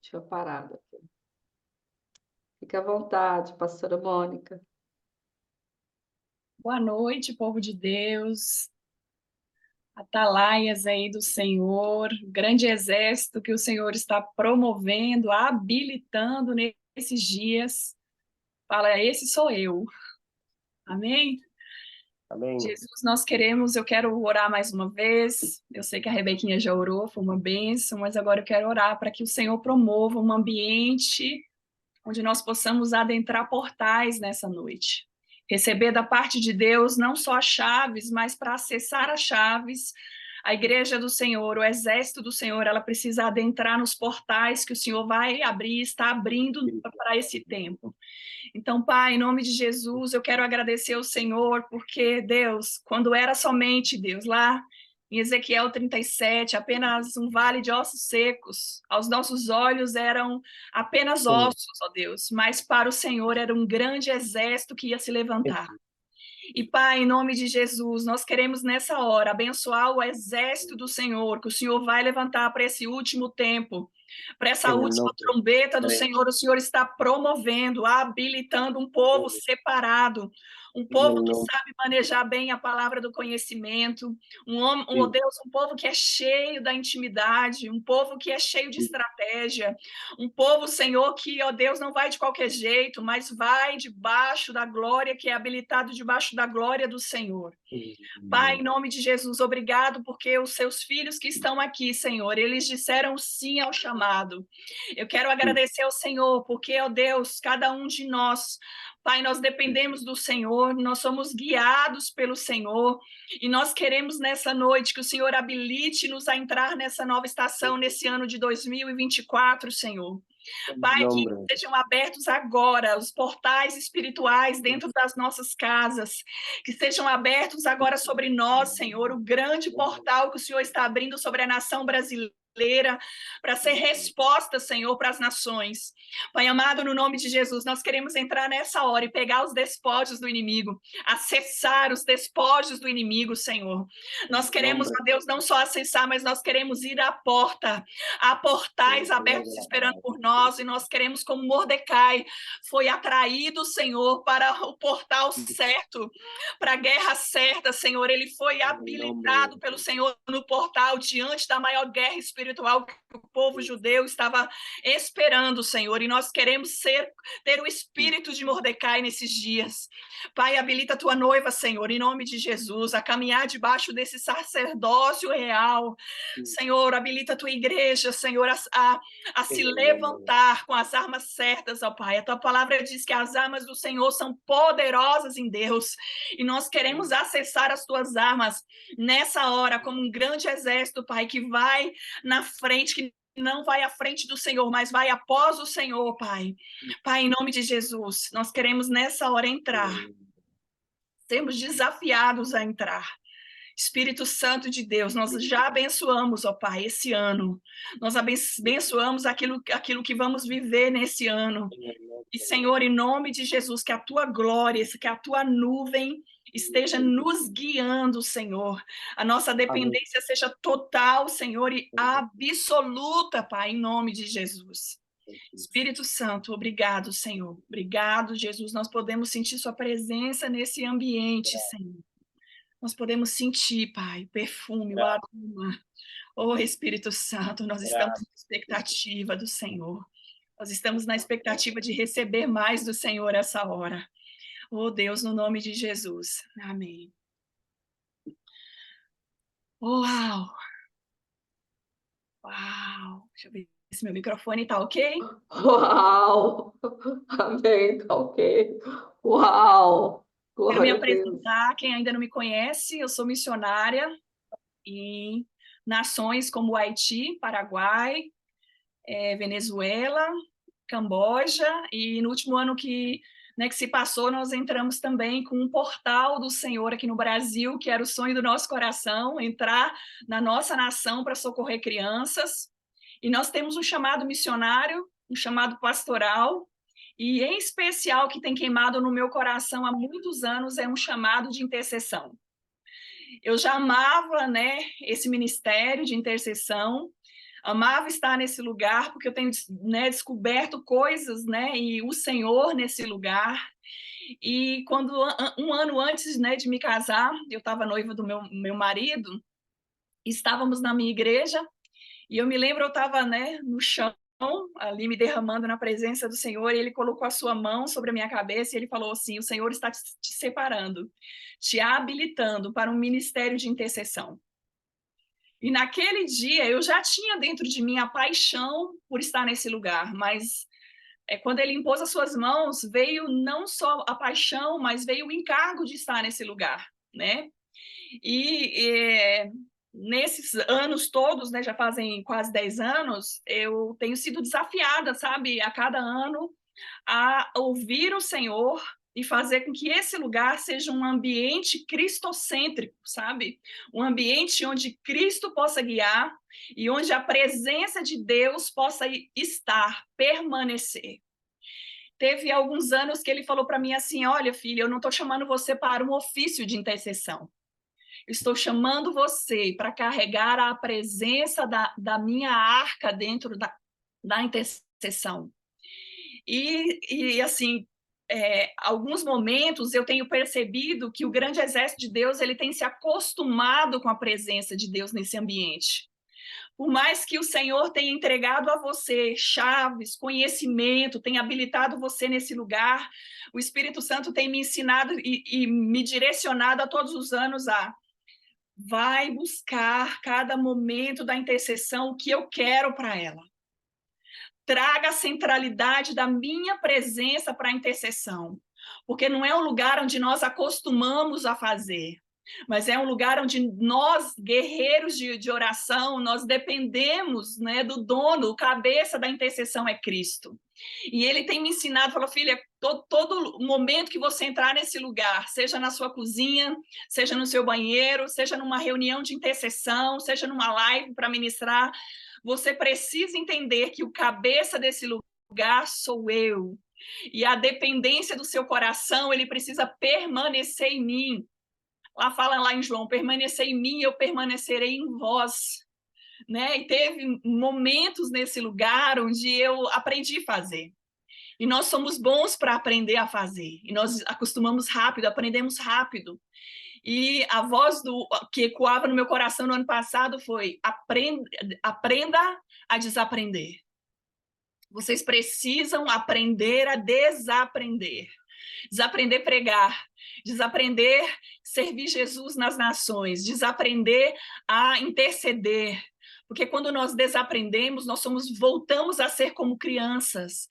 Deixa eu parar aqui. Fica à vontade, pastora Mônica. Boa noite, povo de Deus, atalaias aí do Senhor, grande exército que o Senhor está promovendo, habilitando nesses dias. Fala, esse sou eu. Amém? Amém. Jesus, eu quero orar mais uma vez. Eu sei que a Rebequinha já orou, foi uma bênção, mas agora eu quero orar para que o Senhor promova um ambiente onde nós possamos adentrar portais nessa noite. Receber da parte de Deus não só as chaves, mas para acessar as chaves, a igreja do Senhor, o exército do Senhor, ela precisa adentrar nos portais que o Senhor vai abrir, está abrindo para esse tempo. Então, Pai, em nome de Jesus, eu quero agradecer ao Senhor, porque, Deus, quando era somente, Deus, lá em Ezequiel 37, apenas um vale de ossos secos, aos nossos olhos eram apenas ossos, ó Deus, mas para o Senhor era um grande exército que ia se levantar. E, Pai, em nome de Jesus, nós queremos nessa hora abençoar o exército do Senhor, que o Senhor vai levantar para esse último tempo, para essa última trombeta do Senhor. O Senhor está promovendo, habilitando um povo separado, um povo que sabe manejar bem a palavra do conhecimento, oh Deus, um povo que é cheio da intimidade, um povo que é cheio de estratégia, um povo, Senhor, que, ó Deus, não vai de qualquer jeito, mas vai debaixo da glória, que é habilitado debaixo da glória do Senhor. Pai, em nome de Jesus, obrigado, porque os seus filhos que estão aqui, Senhor, eles disseram sim ao chamado. Eu quero agradecer ao Senhor, porque, ó Deus, cada um de nós, Pai, nós dependemos do Senhor, nós somos guiados pelo Senhor, e nós queremos nessa noite que o Senhor habilite-nos a entrar nessa nova estação, nesse ano de 2024, Senhor. Pai, que sejam abertos agora os portais espirituais dentro das nossas casas, que sejam abertos agora sobre nós, Senhor, o grande portal que o Senhor está abrindo sobre a nação brasileira, para ser resposta, Senhor, para as nações. Pai amado, no nome de Jesus, nós queremos entrar nessa hora e pegar os despojos do inimigo, acessar os despojos do inimigo, Senhor. Nós queremos, ó Deus, não só acessar, mas nós queremos ir à porta. Há portais abertos esperando por nós, e nós queremos, como Mordecai foi atraído, Senhor, para o portal certo, para a guerra certa, Senhor. Ele foi habilitado pelo Senhor no portal diante da maior guerra espiritual que o povo judeu estava esperando, Senhor. E nós queremos ter o espírito de Mordecai nesses dias. Pai, habilita a tua noiva, Senhor, em nome de Jesus, a caminhar debaixo desse sacerdócio real. Senhor, habilita a tua igreja, Senhor, a se levantar com as armas certas, ó Pai. A tua palavra diz que as armas do Senhor são poderosas em Deus, e nós queremos acessar as tuas armas nessa hora, como um grande exército, Pai, que vai na frente, que não vai à frente do Senhor, mas vai após o Senhor, Pai. Pai, em nome de Jesus, nós queremos nessa hora entrar. Sermos desafiados a entrar. Espírito Santo de Deus, nós já abençoamos, ó Pai, esse ano. Nós abençoamos aquilo que vamos viver nesse ano. E, Senhor, em nome de Jesus, que a tua glória, que a tua nuvem esteja nos guiando, Senhor. A nossa dependência seja total, Senhor, e absoluta, Pai, em nome de Jesus. Espírito Santo, obrigado, Senhor. Obrigado, Jesus. Nós podemos sentir sua presença nesse ambiente, Senhor. Nós podemos sentir, Pai, o perfume, o aroma. Oh, Espírito Santo, nós estamos na expectativa do Senhor. Nós estamos na expectativa de receber mais do Senhor essa hora. Oh, Deus, no nome de Jesus. Amém. Uau! Uau! Deixa eu ver se meu microfone está ok. Uau! Amém, tá ok. Uau! Quero me Glória a Deus. apresentar, quem ainda não me conhece, eu sou missionária em nações como Haiti, Paraguai, Venezuela, Camboja, e no último ano que se passou, nós entramos também com um portal do Senhor aqui no Brasil, que era o sonho do nosso coração, entrar na nossa nação para socorrer crianças. E nós temos um chamado missionário, um chamado pastoral, e em especial que tem queimado no meu coração há muitos anos é um chamado de intercessão. Eu já amava, esse ministério de intercessão, Amava estar nesse lugar, porque eu tenho, né, descoberto coisas, né, e o Senhor nesse lugar. E quando, um ano antes, né, de me casar, eu estava noiva do meu marido, estávamos na minha igreja, e eu me lembro, eu estava, né, no chão, ali me derramando na presença do Senhor, e ele colocou a sua mão sobre a minha cabeça, e ele falou assim: o Senhor está te separando, te habilitando para um ministério de intercessão. E naquele dia eu já tinha dentro de mim a paixão por estar nesse lugar, mas quando ele impôs as suas mãos, veio não só a paixão, mas veio o encargo de estar nesse lugar, né? E nesses anos todos, né, já fazem quase 10 anos, eu tenho sido desafiada, sabe, a cada ano, a ouvir o Senhor e fazer com que esse lugar seja um ambiente cristocêntrico, sabe? Um ambiente onde Cristo possa guiar e onde a presença de Deus possa estar, permanecer. Teve alguns anos que ele falou para mim assim: olha, filha, eu não estou chamando você para um ofício de intercessão. Estou chamando você para carregar a presença da minha arca dentro da intercessão. E assim, alguns momentos eu tenho percebido que o grande exército de Deus ele tem se acostumado com a presença de Deus nesse ambiente. Por mais que o Senhor tenha entregado a você chaves, conhecimento, tenha habilitado você nesse lugar, o Espírito Santo tem me ensinado e me direcionado a todos os anos a vai buscar cada momento da intercessão o que eu quero para ela. Traga a centralidade da minha presença para a intercessão, porque não é um lugar onde nós acostumamos a fazer, mas é um lugar onde nós, guerreiros de oração, nós dependemos, né, do dono, o cabeça da intercessão é Cristo. E ele tem me ensinado, falou: filha, todo momento que você entrar nesse lugar, seja na sua cozinha, seja no seu banheiro, seja numa reunião de intercessão, seja numa live para ministrar, você precisa entender que o cabeça desse lugar sou eu. E a dependência do seu coração, ele precisa permanecer em mim. Fala lá em João: permanecer em mim, eu permanecerei em vós. Né? E teve momentos nesse lugar onde eu aprendi a fazer. E nós somos bons para aprender a fazer. E nós acostumamos rápido, aprendemos rápido. E a voz que ecoava no meu coração no ano passado foi: aprenda a desaprender. Vocês precisam aprender a desaprender. Desaprender a pregar, desaprender a servir Jesus nas nações, desaprender a interceder. Porque quando nós desaprendemos, nós voltamos a ser como crianças,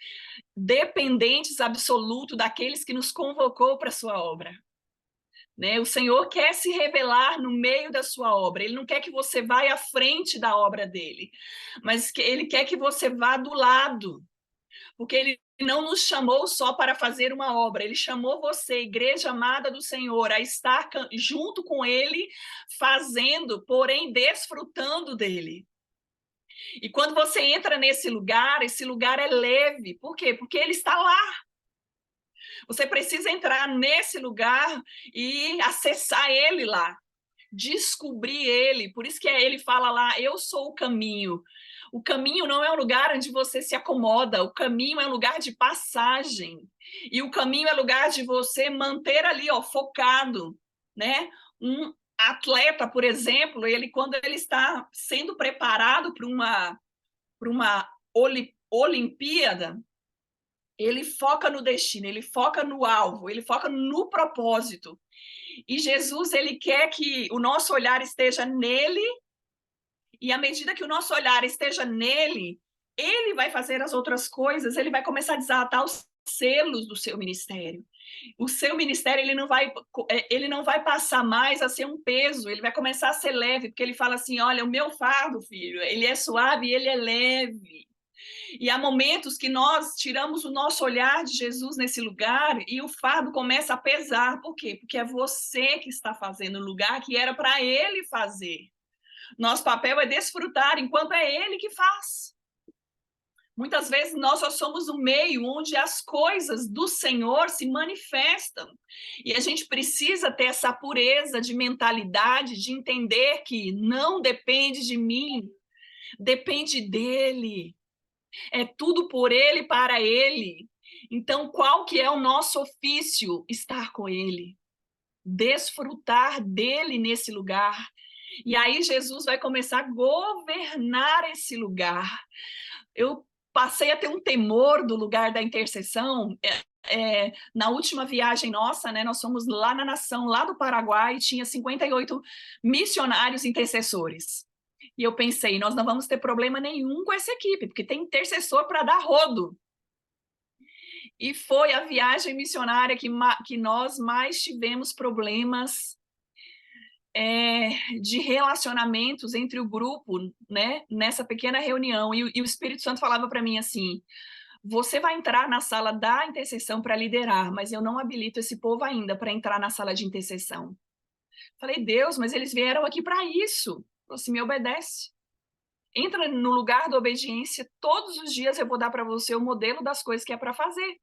dependentes absoluto daqueles que nos convocou para a sua obra. Né? O Senhor quer se revelar no meio da sua obra. Ele não quer que você vá à frente da obra dele, mas ele quer que você vá do lado. Porque ele não nos chamou só para fazer uma obra, ele chamou você, igreja amada do Senhor, a estar junto com ele, fazendo, porém desfrutando dele. E quando você entra nesse lugar, esse lugar é leve. Por quê? Porque ele está lá. Você precisa entrar nesse lugar e acessar ele lá, descobrir ele. Por isso que ele fala lá: eu sou o caminho. O caminho não é um lugar onde você se acomoda, o caminho é um lugar de passagem. E o caminho é lugar de você manter ali, ó, focado, né? Um atleta, por exemplo, quando ele está sendo preparado para uma Olimpíada, ele foca no destino, ele foca no alvo, ele foca no propósito. E Jesus, ele quer que o nosso olhar esteja nele, e à medida que o nosso olhar esteja nele, ele vai fazer as outras coisas, ele vai começar a desatar os selos do seu ministério. O seu ministério, ele não vai passar mais a ser um peso, ele vai começar a ser leve, porque ele fala assim: olha, o meu fardo, filho, ele é suave e ele é leve. E há momentos que nós tiramos o nosso olhar de Jesus nesse lugar e o fardo começa a pesar. Por quê? Porque é você que está fazendo o lugar que era para ele fazer. Nosso papel é desfrutar enquanto é ele que faz. Muitas vezes nós só somos o meio onde as coisas do Senhor se manifestam. E a gente precisa ter essa pureza de mentalidade, de entender que não depende de mim, depende dele, é tudo por ele, para ele. Então, qual que é o nosso ofício? Estar com ele, desfrutar dele nesse lugar. E aí Jesus vai começar a governar esse lugar. Eu passei a ter um temor do lugar da intercessão. Na última viagem nossa, né, nós fomos lá na nação, lá do Paraguai, tinha 58 missionários intercessores. E eu pensei, nós não vamos ter problema nenhum com essa equipe, porque tem intercessor para dar rodo. E foi a viagem missionária que nós mais tivemos problemas de relacionamentos entre o grupo, né, nessa pequena reunião. E o Espírito Santo falava para mim assim: você vai entrar na sala da intercessão para liderar, mas eu não habilito esse povo ainda para entrar na sala de intercessão. Falei, Deus, mas eles vieram aqui para isso. Você me obedece. Entra no lugar da obediência. Todos os dias eu vou dar para você o modelo das coisas que é para fazer.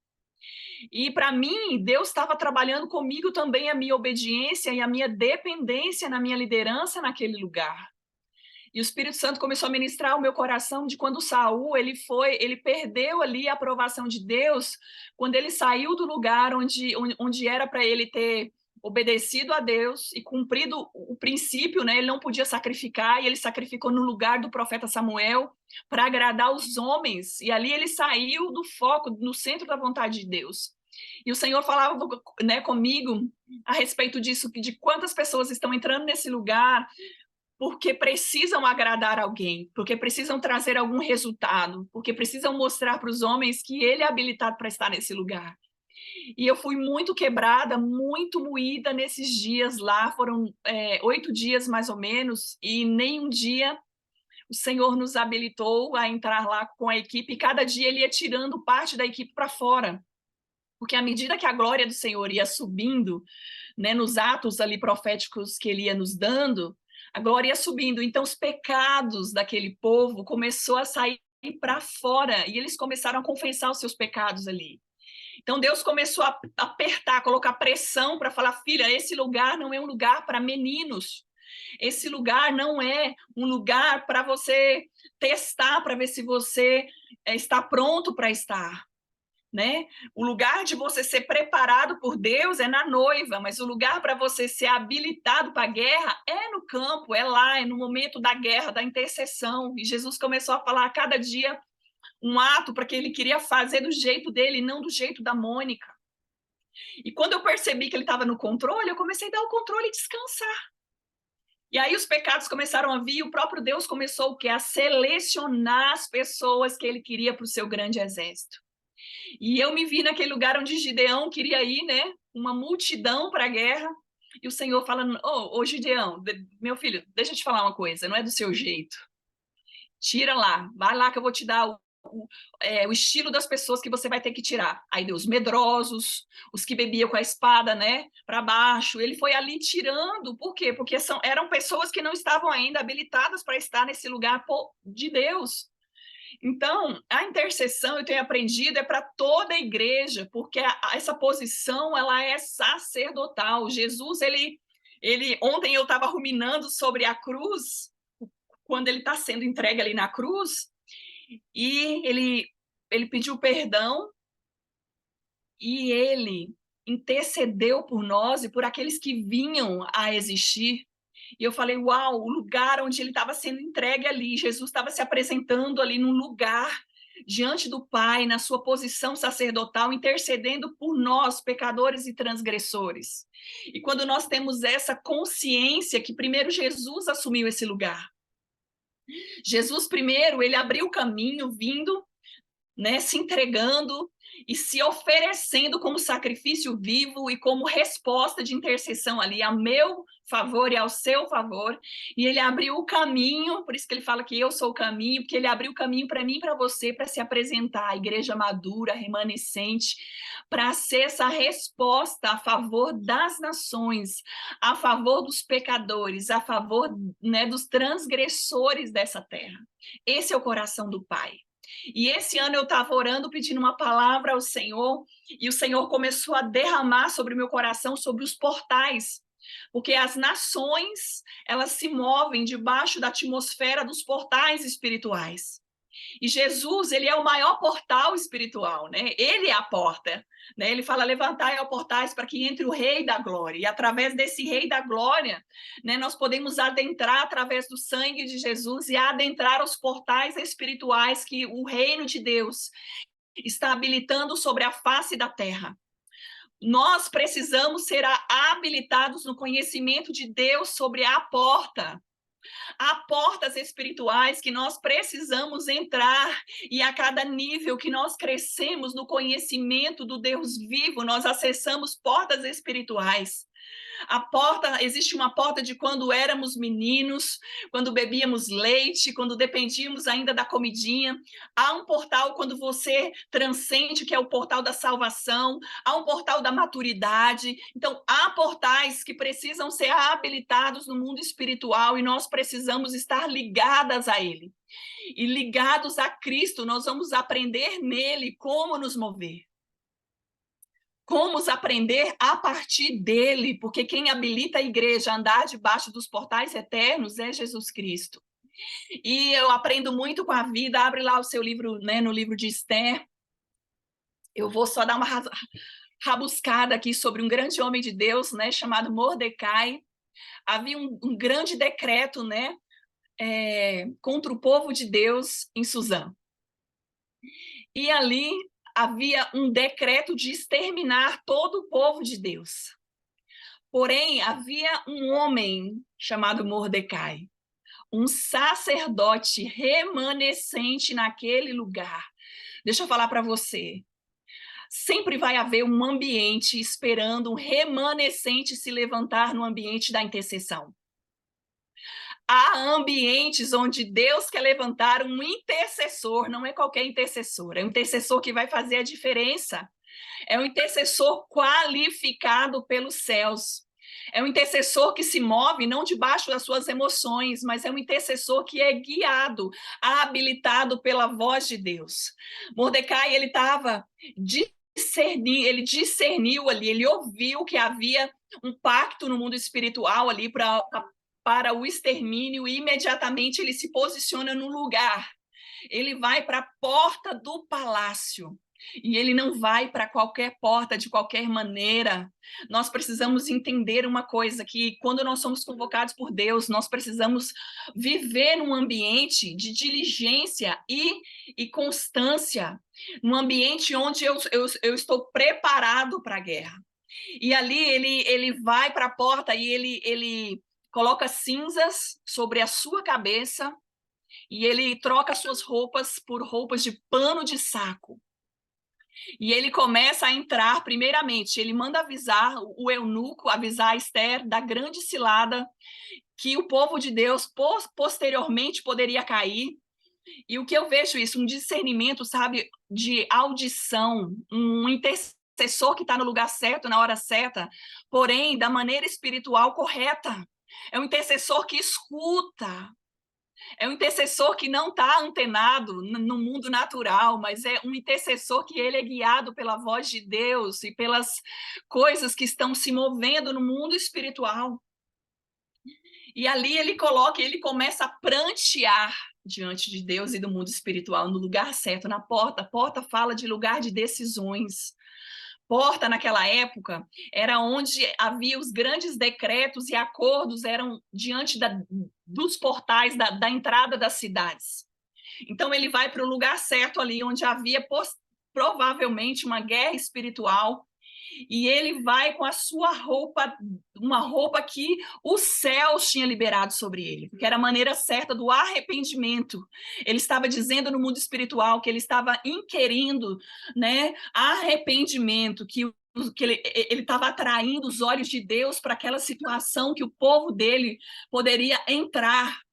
E para mim, Deus estava trabalhando comigo também a minha obediência e a minha dependência na minha liderança naquele lugar. E o Espírito Santo começou a ministrar o meu coração de quando Saul, ele perdeu ali a aprovação de Deus, quando ele saiu do lugar onde era para ele ter obedecido a Deus e cumprido o princípio, né? Ele não podia sacrificar, e ele sacrificou no lugar do profeta Samuel para agradar os homens, e ali ele saiu do foco, no centro da vontade de Deus. E o Senhor falava, né, comigo a respeito disso, de quantas pessoas estão entrando nesse lugar porque precisam agradar alguém, porque precisam trazer algum resultado, porque precisam mostrar para os homens que ele é habilitado para estar nesse lugar. E eu fui muito quebrada, muito moída nesses dias lá, foram 8 dias mais ou menos, e nenhum dia o Senhor nos habilitou a entrar lá com a equipe, e cada dia ele ia tirando parte da equipe para fora, porque à medida que a glória do Senhor ia subindo, né, nos atos ali proféticos que ele ia nos dando, a glória ia subindo, então os pecados daquele povo começou a sair para fora, e eles começaram a confessar os seus pecados ali. Então Deus começou a apertar, colocar pressão para falar, filha, esse lugar não é um lugar para meninos, esse lugar não é um lugar para você testar, para ver se você está pronto para estar. Né? O lugar de você ser preparado por Deus é na noiva, mas o lugar para você ser habilitado para a guerra é no campo, é lá, é no momento da guerra, da intercessão. E Jesus começou a falar a cada dia um ato para que ele queria fazer do jeito dele, não do jeito da Mônica. E quando eu percebi que ele estava no controle, eu comecei a dar o controle e descansar. E aí os pecados começaram a vir, e o próprio Deus começou o quê? A selecionar as pessoas que ele queria para o seu grande exército. E eu me vi naquele lugar onde Gideão queria ir, né? Uma multidão para a guerra. E o Senhor falando, ô Gideão, meu filho, deixa eu te falar uma coisa, não é do seu jeito. Tira lá, vai lá que eu vou te dar o estilo das pessoas que você vai ter que tirar. Aí deu os medrosos, os que bebiam com a espada, né, para baixo. Ele foi ali tirando, por quê? Porque eram pessoas que não estavam ainda habilitadas para estar nesse lugar de Deus. Então, a intercessão, eu tenho aprendido, é para toda a igreja, porque essa posição, ela é sacerdotal. Jesus, ontem eu estava ruminando sobre a cruz, quando ele está sendo entregue ali na cruz, e ele pediu perdão, e ele intercedeu por nós e por aqueles que vinham a existir. E eu falei, uau, o lugar onde ele estava sendo entregue ali, Jesus estava se apresentando ali num lugar diante do Pai, na sua posição sacerdotal, intercedendo por nós, pecadores e transgressores. E quando nós temos essa consciência que primeiro Jesus assumiu esse lugar. Jesus primeiro, ele abriu o caminho vindo, né, se entregando e se oferecendo como sacrifício vivo e como resposta de intercessão ali a meu favor e ao seu favor, e ele abriu o caminho, por isso que ele fala que eu sou o caminho, porque ele abriu o caminho para mim e para você, para se apresentar a igreja madura, remanescente, para ser essa resposta a favor das nações, a favor dos pecadores, a favor, né, dos transgressores dessa terra. Esse é o coração do Pai. E esse ano eu estava orando, pedindo uma palavra ao Senhor, e o Senhor começou a derramar sobre o meu coração, sobre os portais Porque as nações, elas se movem debaixo da atmosfera dos portais espirituais. E Jesus, ele é o maior portal espiritual, né? Ele é a porta, né? Ele fala, levantai, ó portais, para que entre o Rei da Glória. E através desse Rei da Glória, né, nós podemos adentrar através do sangue de Jesus e adentrar os portais espirituais que o reino de Deus está habilitando sobre a face da terra. Nós precisamos ser habilitados no conhecimento de Deus sobre a porta. Há portas espirituais que nós precisamos entrar, e a cada nível que nós crescemos no conhecimento do Deus vivo, nós acessamos portas espirituais. Existe uma porta de quando éramos meninos, quando bebíamos leite, quando dependíamos ainda da comidinha. Há um portal quando você transcende, que é o portal da salvação. Há um portal da maturidade. Então, há portais que precisam ser habilitados no mundo espiritual e nós precisamos estar ligadas a ele. E ligados a Cristo, nós vamos aprender nele como nos mover. Como aprender a partir dele, porque quem habilita a igreja a andar debaixo dos portais eternos é Jesus Cristo. E eu aprendo muito com a vida. Abre lá o seu livro, né, no livro de Esther. Eu vou só dar uma rabuscada aqui sobre um grande homem de Deus, né, chamado Mordecai. Havia um grande decreto, né, contra o povo de Deus em Suzã. E ali havia um decreto de exterminar todo o povo de Deus. Porém, havia um homem chamado Mordecai, um sacerdote remanescente naquele lugar. Deixa eu falar para você. Sempre vai haver um ambiente esperando um remanescente se levantar no ambiente da intercessão. Há ambientes onde Deus quer levantar um intercessor, não é qualquer intercessor, é um intercessor que vai fazer a diferença. É um intercessor qualificado pelos céus. É um intercessor que se move não debaixo das suas emoções, mas é um intercessor que é guiado, habilitado pela voz de Deus. Mordecai, ele discerniu ali, ele ouviu que havia um pacto no mundo espiritual ali para o extermínio, e imediatamente ele se posiciona no lugar. Ele vai para a porta do palácio. E ele não vai para qualquer porta, de qualquer maneira. Nós precisamos entender uma coisa, que quando nós somos convocados por Deus, nós precisamos viver num ambiente de diligência e constância, num ambiente onde eu estou preparado para a guerra. E ali ele vai para a porta e ele coloca cinzas sobre a sua cabeça e ele troca suas roupas por roupas de pano de saco. E ele começa a entrar, primeiramente, ele manda avisar o eunuco, avisar a Esther da grande cilada que o povo de Deus posteriormente poderia cair. E o que eu vejo isso, um discernimento, sabe, de audição, um intercessor que está no lugar certo, na hora certa, porém, da maneira espiritual correta. É um intercessor que escuta. É um intercessor que não está antenado no mundo natural, mas é um intercessor que ele é guiado pela voz de Deus e pelas coisas que estão se movendo no mundo espiritual. E ali ele começa a prantear diante de Deus e do mundo espiritual, no lugar certo, na porta. A porta fala de lugar de decisões. Porta, naquela época, era onde havia os grandes decretos e acordos, eram diante dos portais da entrada das cidades. Então, ele vai para o lugar certo ali, onde havia provavelmente uma guerra espiritual, e ele vai com a sua roupa, uma roupa que os céus tinham liberado sobre ele, porque era a maneira certa do arrependimento. Ele estava dizendo no mundo espiritual que ele estava inquirindo, né, arrependimento, que ele estava atraindo os olhos de Deus para aquela situação que o povo dele poderia entrar.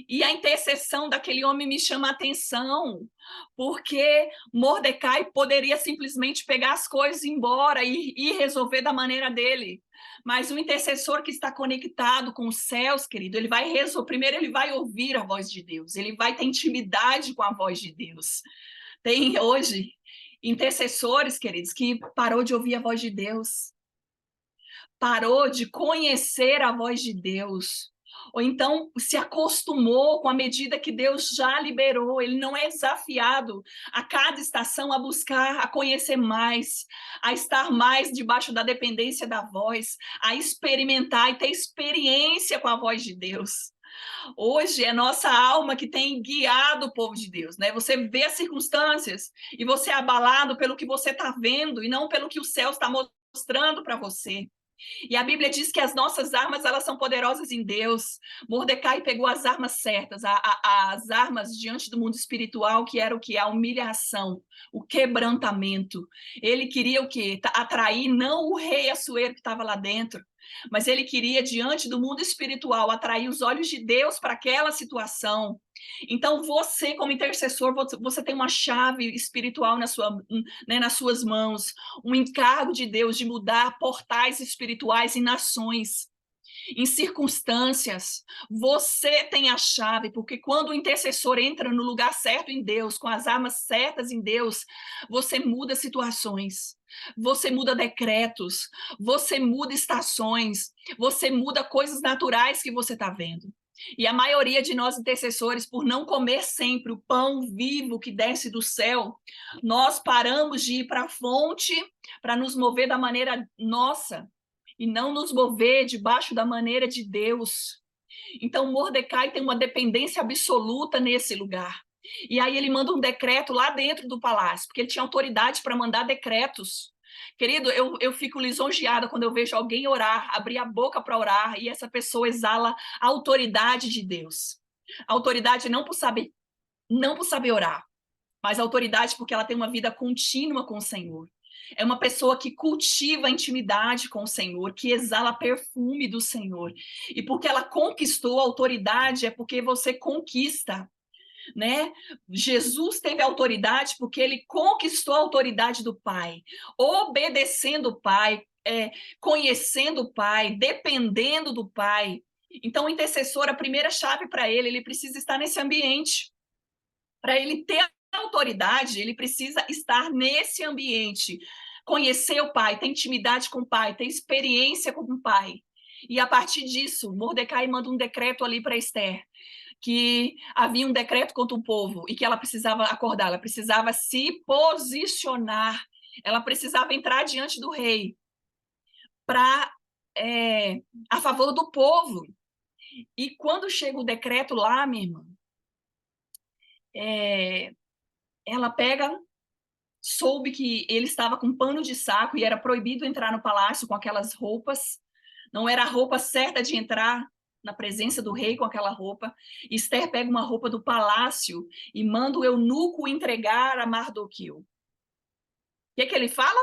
E a intercessão daquele homem me chama a atenção, porque Mordecai poderia simplesmente pegar as coisas e ir embora e resolver da maneira dele. Mas o intercessor que está conectado com os céus, querido, ele vai resolver. Primeiro ele vai ouvir a voz de Deus, ele vai ter intimidade com a voz de Deus. Tem hoje intercessores, queridos, que parou de ouvir a voz de Deus. parou de conhecer a voz de Deus, ou então se acostumou com a medida que Deus já liberou. Ele não é desafiado a cada estação a buscar, a conhecer mais, a estar mais debaixo da dependência da voz, a experimentar e ter experiência com a voz de Deus. Hoje é nossa alma que tem guiado o povo de Deus, né? Você vê as circunstâncias e você é abalado pelo que você está vendo e não pelo que o céu está mostrando para você. E a Bíblia diz que as nossas armas, elas são poderosas em Deus. Mordecai pegou as armas certas, as armas diante do mundo espiritual, que era o que? A humilhação, o quebrantamento. Ele queria o quê? Atrair não o rei Assuero que estava lá dentro, mas ele queria, diante do mundo espiritual, atrair os olhos de Deus para aquela situação. Então, você, como intercessor, você tem uma chave espiritual nas suas mãos, um encargo de Deus de mudar portais espirituais em nações, em circunstâncias. Você tem a chave, porque quando o intercessor entra no lugar certo em Deus, com as armas certas em Deus, você muda situações. Você muda decretos, você muda estações, você muda coisas naturais que você está vendo. E a maioria de nós intercessores, por não comer sempre o pão vivo que desce do céu, nós paramos de ir para a fonte para nos mover da maneira nossa e não nos mover debaixo da maneira de Deus. Então, Mordecai tem uma dependência absoluta nesse lugar. E aí ele manda um decreto lá dentro do palácio, porque ele tinha autoridade para mandar decretos. Querido, eu fico lisonjeada quando eu vejo alguém orar, abrir a boca para orar, e essa pessoa exala a autoridade de Deus. A autoridade não por saber orar, mas a autoridade porque ela tem uma vida contínua com o Senhor. É uma pessoa que cultiva a intimidade com o Senhor, que exala perfume do Senhor. E porque ela conquistou a autoridade, é porque você conquista, né? Jesus teve autoridade porque ele conquistou a autoridade do Pai, obedecendo o Pai, conhecendo o Pai, dependendo do Pai. Então, o intercessor, a primeira chave para ele precisa estar nesse ambiente. Para ele ter autoridade, ele precisa estar nesse ambiente, conhecer o Pai, ter intimidade com o Pai, ter experiência com o Pai. E a partir disso, Mordecai manda um decreto ali para Esther, que havia um decreto contra o povo e que ela precisava acordar, ela precisava se posicionar, ela precisava entrar diante do rei para a favor do povo. E quando chega o decreto lá, minha irmã, ela soube que ele estava com pano de saco e era proibido entrar no palácio com aquelas roupas. Não era a roupa certa de entrar na presença do rei com aquela roupa. Esther pega uma roupa do palácio e manda o eunuco entregar a Mardoqueu. O que ele fala?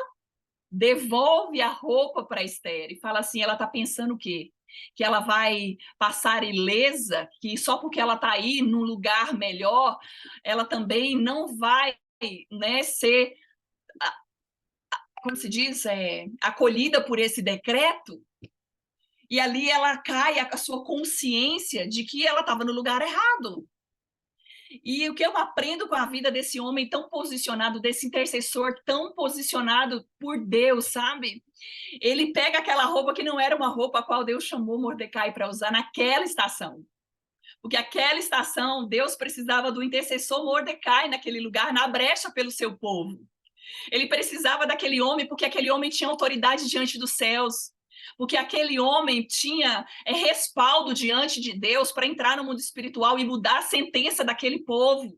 Devolve a roupa para Esther e fala assim, ela está pensando o quê? Que ela vai passar ilesa, que só porque ela está aí num lugar melhor, ela também não vai, né, ser, como se diz, acolhida por esse decreto. E ali ela cai a sua consciência de que ela estava no lugar errado. E o que eu aprendo com a vida desse homem tão posicionado, desse intercessor tão posicionado por Deus, sabe? Ele pega aquela roupa que não era uma roupa a qual Deus chamou Mordecai para usar naquela estação. Porque aquela estação, Deus precisava do intercessor Mordecai naquele lugar, na brecha pelo seu povo. Ele precisava daquele homem porque aquele homem tinha autoridade diante dos céus. Porque aquele homem tinha respaldo diante de Deus para entrar no mundo espiritual e mudar a sentença daquele povo.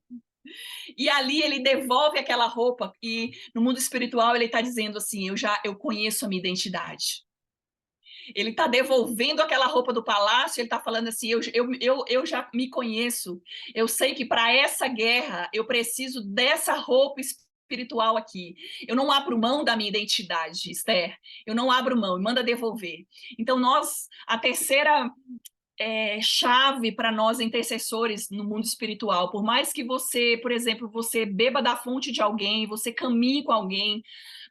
E ali ele devolve aquela roupa e no mundo espiritual ele está dizendo assim, eu conheço a minha identidade. Ele está devolvendo aquela roupa do palácio, ele está falando assim, eu já me conheço, eu sei que para essa guerra eu preciso dessa roupa espiritual aqui. Eu não abro mão da minha identidade, Esther. Eu não abro mão, manda devolver. Então, a terceira chave para nós intercessores no mundo espiritual, por mais que você, por exemplo, você beba da fonte de alguém, você caminhe com alguém,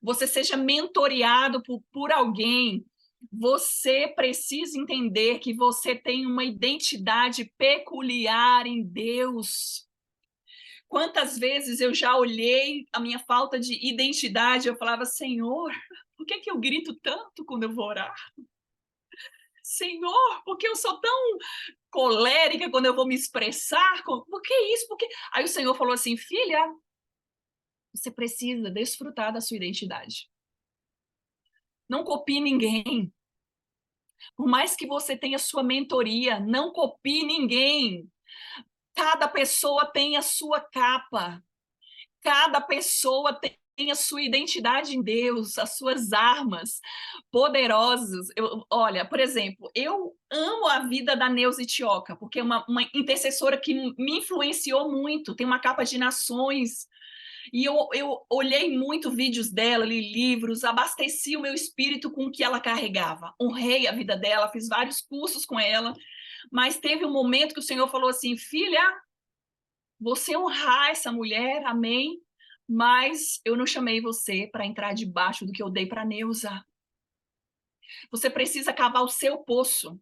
você seja mentoreado por alguém, você precisa entender que você tem uma identidade peculiar em Deus. Quantas vezes eu já olhei a minha falta de identidade, eu falava, Senhor, por que que eu grito tanto quando eu vou orar? Senhor, por que eu sou tão colérica quando eu vou me expressar? Por que isso? Por que... Aí o Senhor falou assim, filha, você precisa desfrutar da sua identidade. Não copie ninguém. Por mais que você tenha sua mentoria, não copie ninguém. Cada pessoa tem a sua capa. Cada pessoa tem a sua identidade em Deus, as suas armas poderosas. Olha, por exemplo, eu amo a vida da Neuza Tioca, porque é uma intercessora que me influenciou muito, tem uma capa de nações, e eu olhei muito vídeos dela, li livros, abasteci o meu espírito com o que ela carregava, honrei a vida dela, fiz vários cursos com ela, mas teve um momento que o Senhor falou assim, filha, você honrar essa mulher, amém, mas eu não chamei você para entrar debaixo do que eu dei para Neuza. Você precisa cavar o seu poço.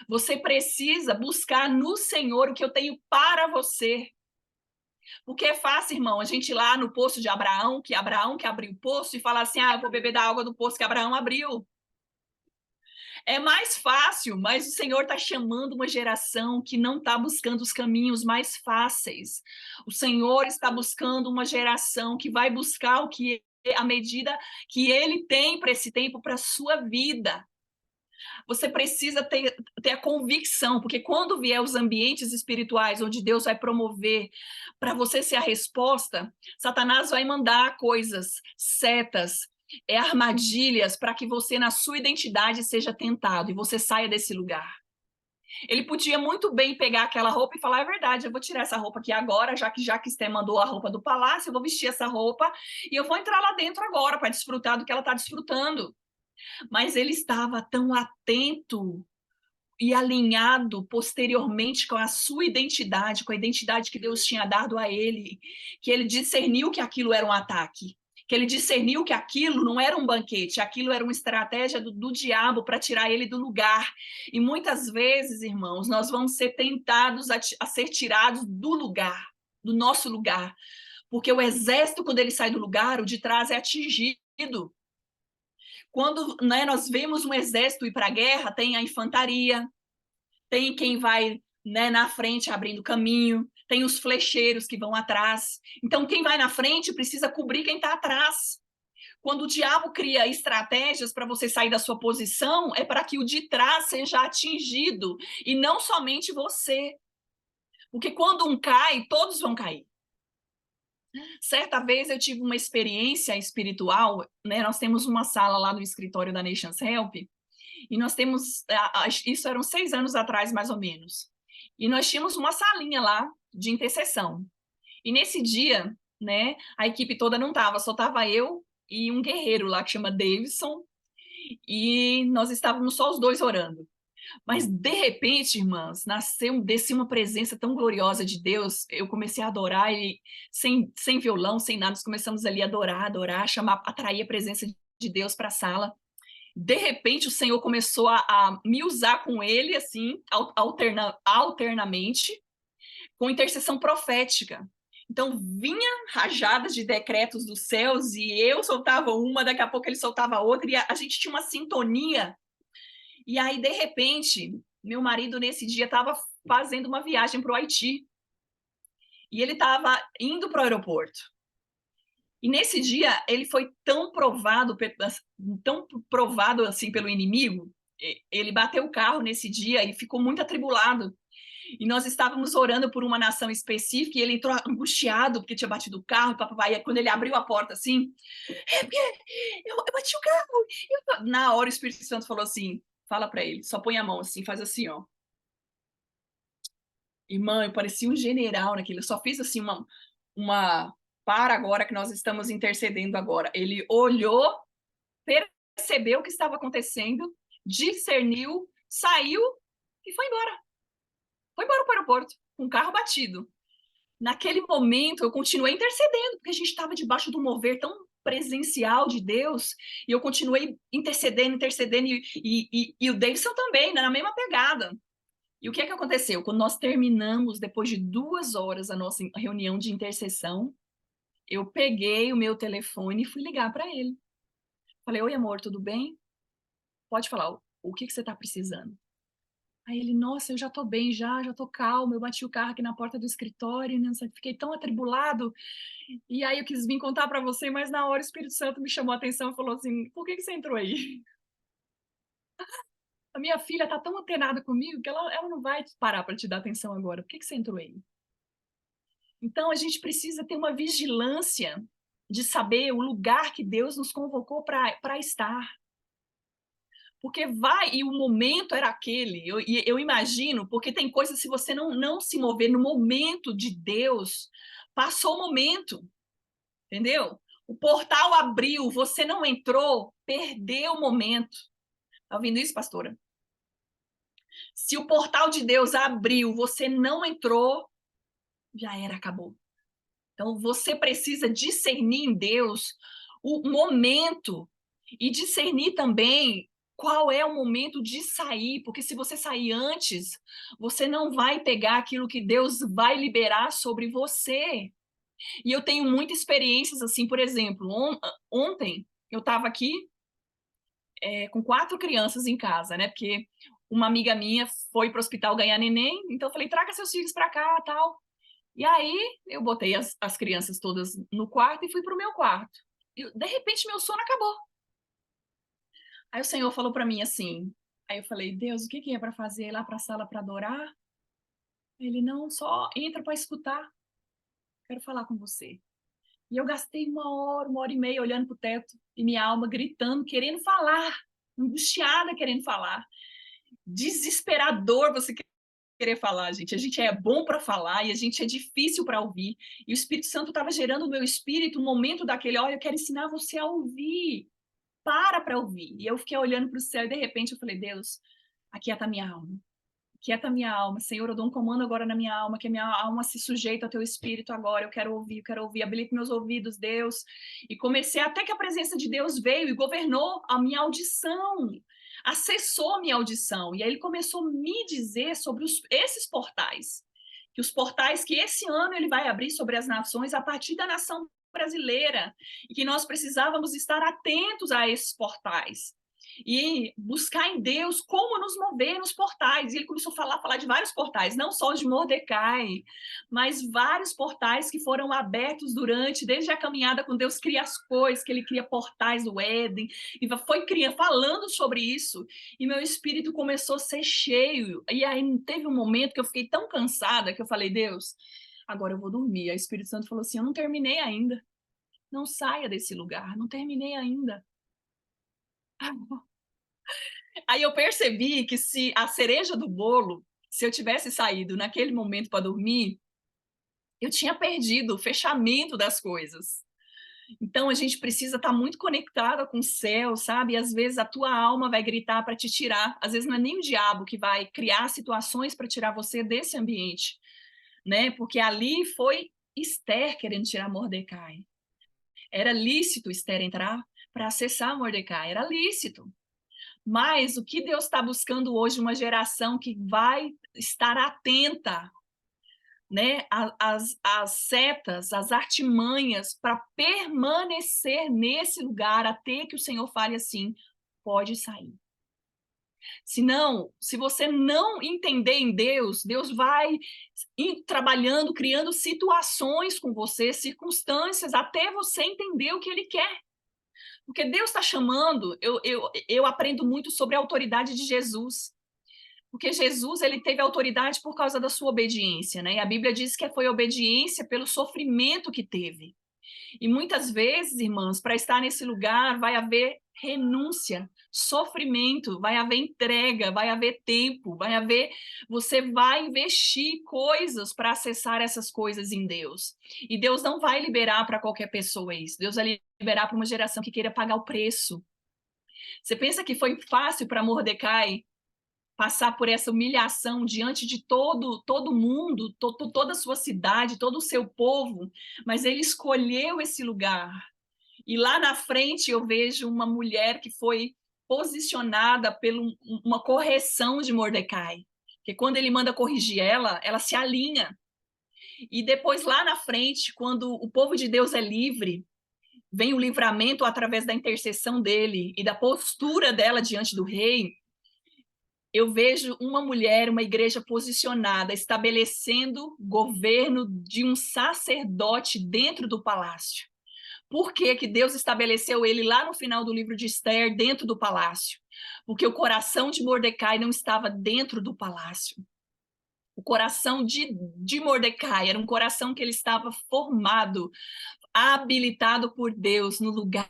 Você precisa buscar no Senhor o que eu tenho para você. Porque é fácil, irmão, a gente ir lá no poço de Abraão que abriu o poço e falar assim, eu vou beber da água do poço que Abraão abriu. É mais fácil, mas o Senhor está chamando uma geração que não está buscando os caminhos mais fáceis. O Senhor está buscando uma geração que vai buscar o que a medida que Ele tem para esse tempo, para a sua vida. Você precisa ter a convicção, porque quando vier os ambientes espirituais onde Deus vai promover para você ser a resposta, Satanás vai mandar coisas, setas, armadilhas para que você, na sua identidade, seja tentado e você saia desse lugar. Ele podia muito bem pegar aquela roupa e falar, é verdade, eu vou tirar essa roupa aqui agora, já que Esté mandou a roupa do palácio, eu vou vestir essa roupa e eu vou entrar lá dentro agora para desfrutar do que ela está desfrutando. Mas ele estava tão atento e alinhado posteriormente com a sua identidade, com a identidade que Deus tinha dado a ele, que ele discerniu que aquilo era um ataque, que ele discerniu que aquilo não era um banquete, aquilo era uma estratégia do diabo para tirar ele do lugar. E muitas vezes, irmãos, nós vamos ser tentados a ser tirados do lugar, do nosso lugar, porque o exército, quando ele sai do lugar, o de trás é atingido. Quando, né, nós vemos um exército ir para a guerra, tem a infantaria, tem quem vai, né, na frente abrindo caminho, tem os flecheiros que vão atrás. Então, quem vai na frente precisa cobrir quem está atrás. Quando o diabo cria estratégias para você sair da sua posição, é para que o de trás seja atingido, e não somente você. Porque quando um cai, todos vão cair. Certa vez eu tive uma experiência espiritual, né? Nós temos uma sala lá no escritório da Nations Help, e nós temos, isso eram 6 anos atrás, mais ou menos, e nós tínhamos uma salinha lá de intercessão. E nesse dia, né, a equipe toda não estava, só estava eu e um guerreiro lá que chama Davidson, e nós estávamos só os dois orando. Mas, de repente, irmãs, desceu uma presença tão gloriosa de Deus, eu comecei a adorar, e sem violão, sem nada, nós começamos ali a adorar, chamar, atrair a presença de Deus para a sala. De repente, o Senhor começou a me usar com ele, assim, alternamente, com intercessão profética. Então, vinha rajadas de decretos dos céus, e eu soltava uma, daqui a pouco ele soltava outra, e a gente tinha uma sintonia. E aí, de repente, meu marido, nesse dia, estava fazendo uma viagem para o Haiti. E ele estava indo para o aeroporto. E nesse dia, ele foi tão provado assim pelo inimigo, ele bateu o carro nesse dia e ficou muito atribulado. E nós estávamos orando por uma nação específica, e ele entrou angustiado, porque tinha batido o carro, e papai, quando ele abriu a porta assim, porque eu bati o carro. Na hora o Espírito Santo falou assim, fala para ele, só põe a mão assim, faz assim, ó. Irmã, eu parecia um general naquilo, eu só fiz assim uma para agora que nós estamos intercedendo agora. Ele olhou, percebeu o que estava acontecendo, discerniu, saiu e foi embora. Foi embora para o aeroporto, com o carro batido. Naquele momento, eu continuei intercedendo, porque a gente estava debaixo de um mover tão presencial de Deus, e eu continuei intercedendo, e o Davidson também, né, na mesma pegada. E o que é que aconteceu? Quando nós terminamos, depois de 2 horas, a nossa reunião de intercessão, eu peguei o meu telefone e fui ligar para ele. Falei, oi, amor, tudo bem? Pode falar, o que você está precisando? Aí ele, nossa, eu já tô bem, já tô calmo, eu bati o carro aqui na porta do escritório, né, fiquei tão atribulado, e aí eu quis vir contar para você, mas na hora o Espírito Santo me chamou a atenção e falou assim, por que você entrou aí? A minha filha tá tão antenada comigo que ela não vai parar para te dar atenção agora, por que você entrou aí? Então a gente precisa ter uma vigilância de saber o lugar que Deus nos convocou para estar. Porque vai, e o momento era aquele, eu imagino, porque tem coisas, se você não se mover no momento de Deus, passou o momento, entendeu? O portal abriu, você não entrou, perdeu o momento. Tá ouvindo isso, pastora? Se o portal de Deus abriu, você não entrou, já era, acabou. Então, você precisa discernir em Deus o momento e discernir também qual é o momento de sair, porque se você sair antes, você não vai pegar aquilo que Deus vai liberar sobre você. E eu tenho muitas experiências assim, por exemplo, ontem eu estava aqui com 4 crianças em casa, né? Porque uma amiga minha foi para o hospital ganhar neném, então eu falei, traga seus filhos para cá, tal. E aí eu botei as crianças todas no quarto e fui para o meu quarto. E, de repente, meu sono acabou. Aí o Senhor falou para mim assim. Aí eu falei, Deus, o que é para fazer? Ir lá para a sala para adorar? Ele, não, só entra para escutar. Quero falar com você. E eu gastei 1 hora e meia olhando para o teto e minha alma gritando, querendo falar, angustiada querendo falar. Desesperador você querer falar, gente. A gente é bom para falar e a gente é difícil para ouvir. E o Espírito Santo estava gerando no meu espírito um momento daquele, olha, eu quero ensinar você a ouvir. Para ouvir. E eu fiquei olhando para o céu e de repente eu falei, Deus, aquieta a minha alma. Aquieta a minha alma. Senhor, eu dou um comando agora na minha alma, que a minha alma se sujeita ao teu espírito agora. Eu quero ouvir. Habilita meus ouvidos, Deus. E comecei até que a presença de Deus veio e governou a minha audição. Acessou a minha audição. E aí ele começou a me dizer sobre esses portais. Que os portais que esse ano ele vai abrir sobre as nações a partir da nação brasileira. E que nós precisávamos estar atentos a esses portais e buscar em Deus como nos mover nos portais. E ele começou a falar de vários portais, não só de Mordecai, mas vários portais que foram abertos desde a caminhada com Deus, cria as coisas, que ele cria portais do Éden, e foi falando sobre isso, e meu espírito começou a ser cheio, e aí teve um momento que eu fiquei tão cansada, que eu falei, Deus, agora eu vou dormir. Aí o Espírito Santo falou assim, eu não terminei ainda, não saia desse lugar, não terminei ainda. Aí eu percebi que se a cereja do bolo, se eu tivesse saído naquele momento para dormir, eu tinha perdido o fechamento das coisas. Então a gente precisa estar muito conectada com o céu, sabe? E às vezes a tua alma vai gritar para te tirar. Às vezes não é nem o diabo que vai criar situações para tirar você desse ambiente, né? Porque ali foi Esther querendo tirar Mordecai. Era lícito Esther entrar para acessar Mordecai, era lícito. Mas o que Deus está buscando hoje, uma geração que vai estar atenta, né, às setas, às artimanhas, para permanecer nesse lugar até que o Senhor fale assim, pode sair. Senão, se você não entender em Deus, Deus vai ir trabalhando, criando situações com você, circunstâncias, até você entender o que Ele quer. Porque Deus está chamando, eu aprendo muito sobre a autoridade de Jesus. Porque Jesus, ele teve autoridade por causa da sua obediência, né? E a Bíblia diz que foi obediência pelo sofrimento que teve. E muitas vezes, irmãos, para estar nesse lugar, vai haver renúncia, sofrimento, vai haver entrega, vai haver tempo, você vai investir coisas para acessar essas coisas em Deus. E Deus não vai liberar para qualquer pessoa isso. Deus vai liberar para uma geração que queira pagar o preço. Você pensa que foi fácil para Mordecai passar por essa humilhação diante de todo mundo, toda a sua cidade, todo o seu povo, mas ele escolheu esse lugar. E lá na frente eu vejo uma mulher que foi posicionada por uma correção de Mordecai, porque quando ele manda corrigir ela se alinha. E depois lá na frente, quando o povo de Deus é livre, vem o livramento através da intercessão dele e da postura dela diante do rei, eu vejo uma mulher, uma igreja posicionada, estabelecendo governo de um sacerdote dentro do palácio. Por que que Deus estabeleceu ele lá no final do livro de Esther, dentro do palácio? Porque o coração de Mordecai não estava dentro do palácio. O coração de Mordecai era um coração que ele estava formado, habilitado por Deus, no lugar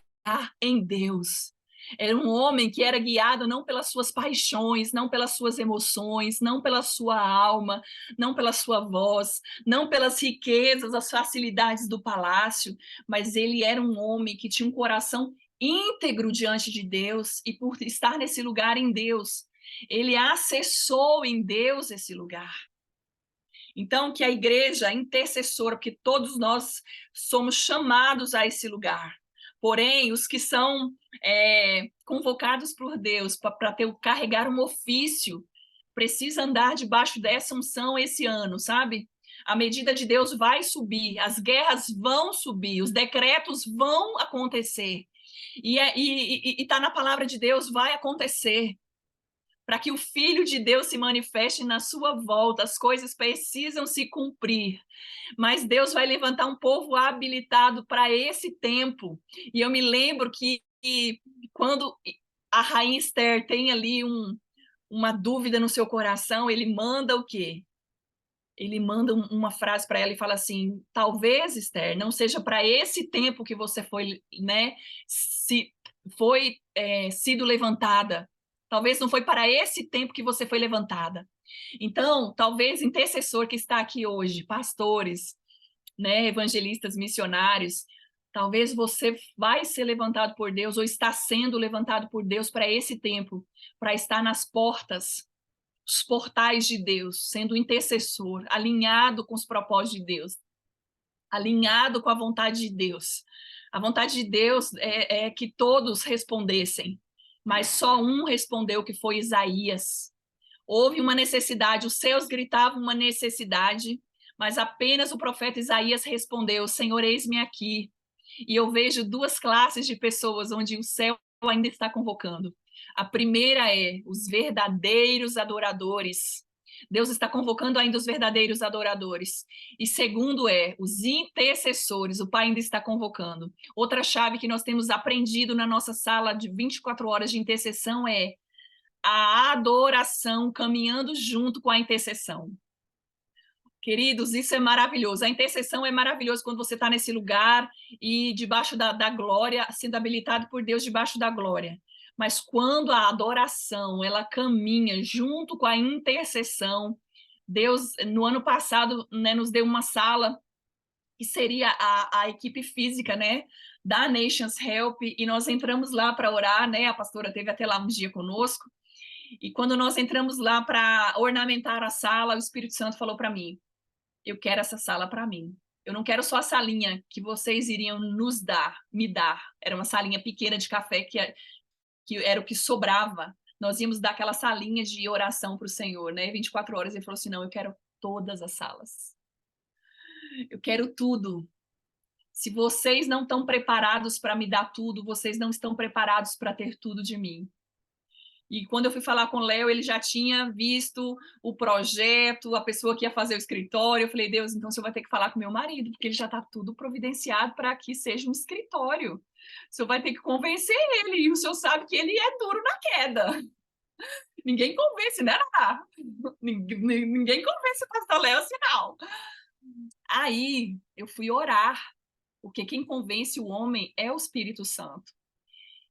em Deus. Era um homem que era guiado não pelas suas paixões, não pelas suas emoções, não pela sua alma, não pela sua voz, não pelas riquezas, as facilidades do palácio, mas ele era um homem que tinha um coração íntegro diante de Deus, e por estar nesse lugar em Deus, ele acessou em Deus esse lugar. Então, que a igreja intercessora, porque todos nós somos chamados a esse lugar. Porém, os que são convocados por Deus para carregar um ofício, precisa andar debaixo dessa unção esse ano, sabe? A medida de Deus vai subir, as guerras vão subir, os decretos vão acontecer. E está na palavra de Deus, vai acontecer. Para que o Filho de Deus se manifeste na sua volta, as coisas precisam se cumprir. Mas Deus vai levantar um povo habilitado para esse tempo. E eu me lembro que quando a rainha Esther tem ali uma dúvida no seu coração, ele manda o quê? Ele manda uma frase para ela e fala assim: talvez, Esther, não seja para esse tempo que você foi, né, sido levantada. Talvez não foi para esse tempo que você foi levantada. Então, talvez intercessor que está aqui hoje, pastores, né, evangelistas, missionários, talvez você vai ser levantado por Deus ou está sendo levantado por Deus para esse tempo, para estar nas portas, os portais de Deus, sendo intercessor, alinhado com os propósitos de Deus, alinhado com a vontade de Deus. A vontade de Deus é que todos respondessem, mas só um respondeu, que foi Isaías. Houve uma necessidade, os céus gritavam uma necessidade, mas apenas o profeta Isaías respondeu: Senhor, eis-me aqui. E eu vejo duas classes de pessoas onde o céu ainda está convocando. A primeira é os verdadeiros adoradores. Deus está convocando ainda os verdadeiros adoradores. E segundo é os intercessores, o Pai ainda está convocando. Outra chave que nós temos aprendido na nossa sala de 24 horas de intercessão é a adoração caminhando junto com a intercessão. Queridos, isso é maravilhoso. A intercessão é maravilhoso quando você está nesse lugar e debaixo da glória, sendo habilitado por Deus debaixo da glória. Mas quando a adoração, ela caminha junto com a intercessão, Deus, no ano passado, né, nos deu uma sala que seria a equipe física, né, da Nations Help, e nós entramos lá para orar, né, a pastora teve até lá um dia conosco, e quando nós entramos lá para ornamentar a sala, o Espírito Santo falou para mim: eu quero essa sala para mim. Eu não quero só a salinha que vocês iriam me dar. Era uma salinha pequena de café que era o que sobrava. Nós íamos dar aquela salinha de oração para o Senhor, né? 24 horas. Ele falou assim: não, eu quero todas as salas. Eu quero tudo. Se vocês não estão preparados para me dar tudo, vocês não estão preparados para ter tudo de mim. E quando eu fui falar com o Léo, ele já tinha visto o projeto, a pessoa que ia fazer o escritório. Eu falei: Deus, então o senhor vai ter que falar com meu marido, porque ele já está tudo providenciado para que seja um escritório. O senhor vai ter que convencer ele, e o senhor sabe que ele é duro na queda. Ninguém convence, né, Naná? Ninguém convence o pastor Léo assim, não. Aí eu fui orar, porque quem convence o homem é o Espírito Santo.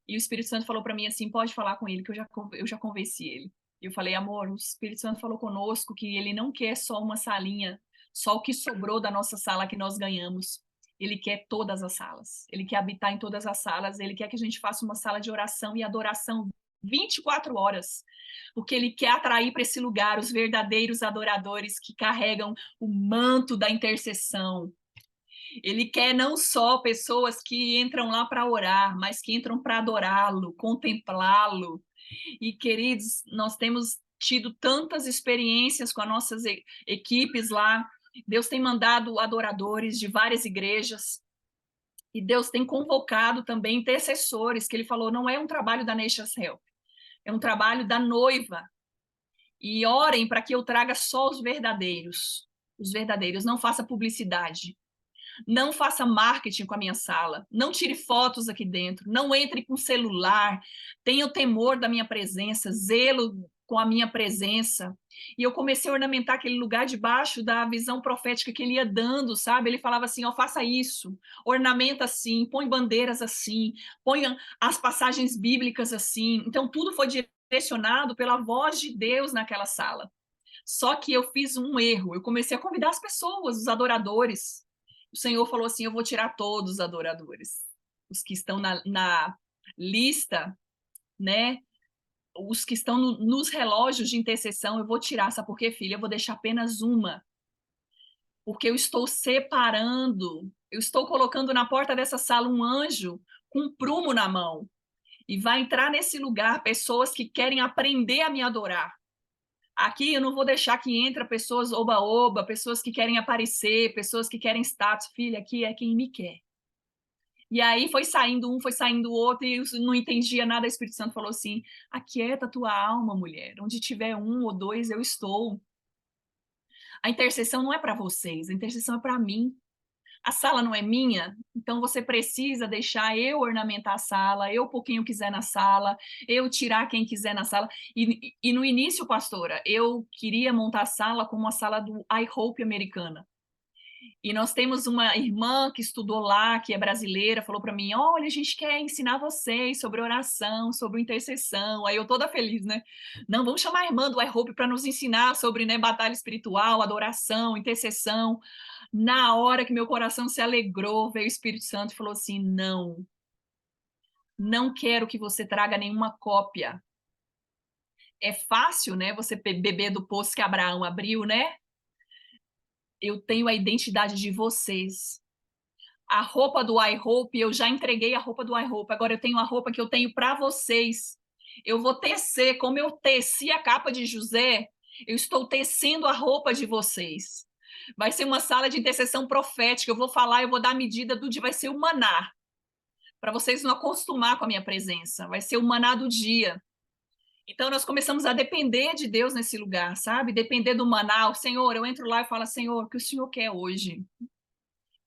E o Espírito Santo falou para mim assim: pode falar com ele, que eu já convenci ele. E eu falei: amor, o Espírito Santo falou conosco que ele não quer só uma salinha, só o que sobrou da nossa sala que nós ganhamos. Ele quer todas as salas. Ele quer habitar em todas as salas. Ele quer que a gente faça uma sala de oração e adoração 24 horas. Porque ele quer atrair para esse lugar os verdadeiros adoradores que carregam o manto da intercessão. Ele quer não só pessoas que entram lá para orar, mas que entram para adorá-lo, contemplá-lo. E, queridos, nós temos tido tantas experiências com as nossas equipes lá. Deus tem mandado adoradores de várias igrejas. E Deus tem convocado também intercessores, que ele falou, não é um trabalho da Nations Help, é um trabalho da noiva. E orem para que eu traga só os verdadeiros. Os verdadeiros, não faça publicidade. Não faça marketing com a minha sala. Não tire fotos aqui dentro. Não entre com celular. Tenha o temor da minha presença, zelo com a minha presença. E eu comecei a ornamentar aquele lugar debaixo da visão profética que ele ia dando, sabe? Ele falava assim, ó, faça isso, ornamenta assim, põe bandeiras assim, põe as passagens bíblicas assim. Então, tudo foi direcionado pela voz de Deus naquela sala. Só que eu fiz um erro. Eu comecei a convidar as pessoas, os adoradores. O Senhor falou assim, eu vou tirar todos os adoradores. Os que estão na lista, né? Os que estão nos relógios de intercessão, eu vou tirar. Sabe por quê, filha? Eu vou deixar apenas uma. Porque eu estou separando. Eu estou colocando na porta dessa sala um anjo com um prumo na mão. E vai entrar nesse lugar pessoas que querem aprender a me adorar. Aqui eu não vou deixar que entra pessoas oba-oba, pessoas que querem aparecer, pessoas que querem status. Filha, aqui é quem me quer. E aí foi saindo um, foi saindo o outro, e eu não entendia nada. O Espírito Santo falou assim, aquieta a tua alma, mulher. Onde tiver um ou dois, eu estou. A intercessão não é para vocês, a intercessão é para mim. A sala não é minha, então você precisa deixar eu ornamentar a sala, eu pôr quem eu quiser na sala, eu tirar quem quiser na sala. E no início, pastora, eu queria montar a sala como uma sala do I Hope americana. E nós temos uma irmã que estudou lá, que é brasileira, falou para mim, olha, a gente quer ensinar vocês sobre oração, sobre intercessão. Aí eu toda feliz, né? Não, vamos chamar a irmã do I Hope para nos ensinar sobre, né, batalha espiritual, adoração, intercessão. Na hora que meu coração se alegrou, veio o Espírito Santo e falou assim, não quero que você traga nenhuma cópia. É fácil, né, você beber do poço que Abraão abriu, né? Eu tenho a identidade de vocês. A roupa do I Hope, eu já entreguei a roupa do I Hope, agora eu tenho a roupa que eu tenho para vocês. Eu vou tecer, como eu teci a capa de José, eu estou tecendo a roupa de vocês. Vai ser uma sala de intercessão profética, eu vou falar, eu vou dar a medida do dia, vai ser o maná, para vocês não acostumar com a minha presença, vai ser o maná do dia. Então, nós começamos a depender de Deus nesse lugar, sabe? Depender do maná. O Senhor, eu entro lá e falo, Senhor, o que o Senhor quer hoje?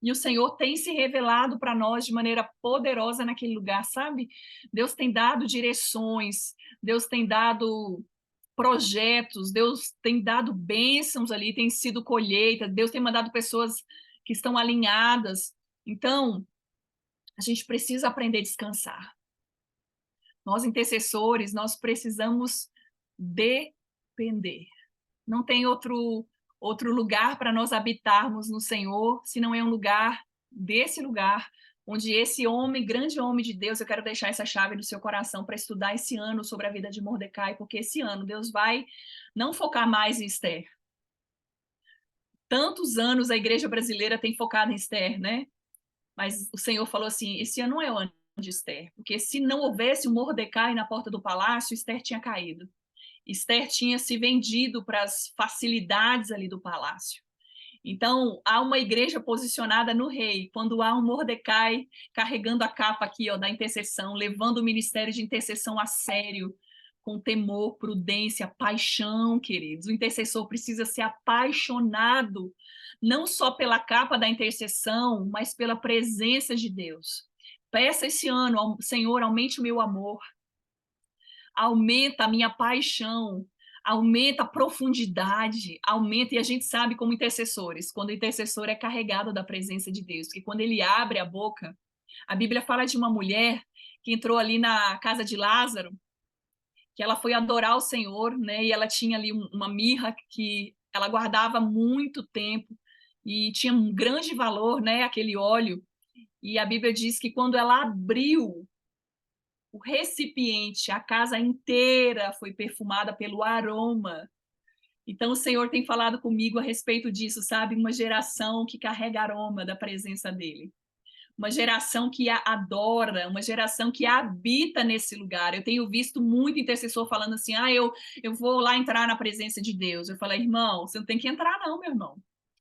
E o Senhor tem se revelado para nós de maneira poderosa naquele lugar, sabe? Deus tem dado direções, Deus tem dado projetos, Deus tem dado bênçãos ali, tem sido colheita, Deus tem mandado pessoas que estão alinhadas. Então, a gente precisa aprender a descansar. Nós, intercessores, nós precisamos depender. Não tem outro lugar para nós habitarmos no Senhor, se não é um lugar desse lugar, onde esse homem, grande homem de Deus, eu quero deixar essa chave no seu coração para estudar esse ano sobre a vida de Mordecai, porque esse ano Deus vai não focar mais em Esther. Tantos anos a igreja brasileira tem focado em Esther, né? Mas o Senhor falou assim, esse ano não é o ano de Esther, porque se não houvesse um Mordecai na porta do palácio, Esther tinha caído. Esther tinha se vendido para as facilidades ali do palácio. Então, há uma igreja posicionada no rei, quando há um Mordecai carregando a capa aqui, ó, da intercessão, levando o ministério de intercessão a sério, com temor, prudência, paixão, queridos. O intercessor precisa ser apaixonado, não só pela capa da intercessão, mas pela presença de Deus. Peça esse ano, Senhor, aumente o meu amor, aumenta a minha paixão, aumenta a profundidade, aumenta, e a gente sabe como intercessores, quando o intercessor é carregado da presença de Deus, que quando ele abre a boca, a Bíblia fala de uma mulher que entrou ali na casa de Lázaro, que ela foi adorar o Senhor, né, e ela tinha ali uma mirra que ela guardava muito tempo, e tinha um grande valor, né, aquele óleo, e a Bíblia diz que quando ela abriu o recipiente, a casa inteira foi perfumada pelo aroma. Então, o Senhor tem falado comigo a respeito disso, sabe? Uma geração que carrega aroma da presença dEle. Uma geração que a adora, uma geração que habita nesse lugar. Eu tenho visto muito intercessor falando assim, eu vou lá entrar na presença de Deus. Eu falei, irmão, você não tem que entrar não, meu irmão.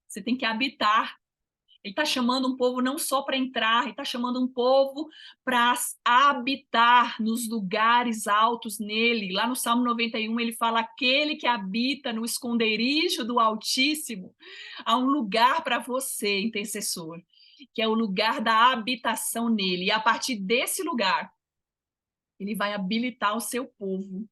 Você tem que habitar. Ele está chamando um povo não só para entrar, ele está chamando um povo para habitar nos lugares altos nele. Lá no Salmo 91 ele fala: aquele que habita no esconderijo do Altíssimo. Há um lugar para você, intercessor, que é o lugar da habitação nele. E a partir desse lugar, ele vai habilitar o seu povo.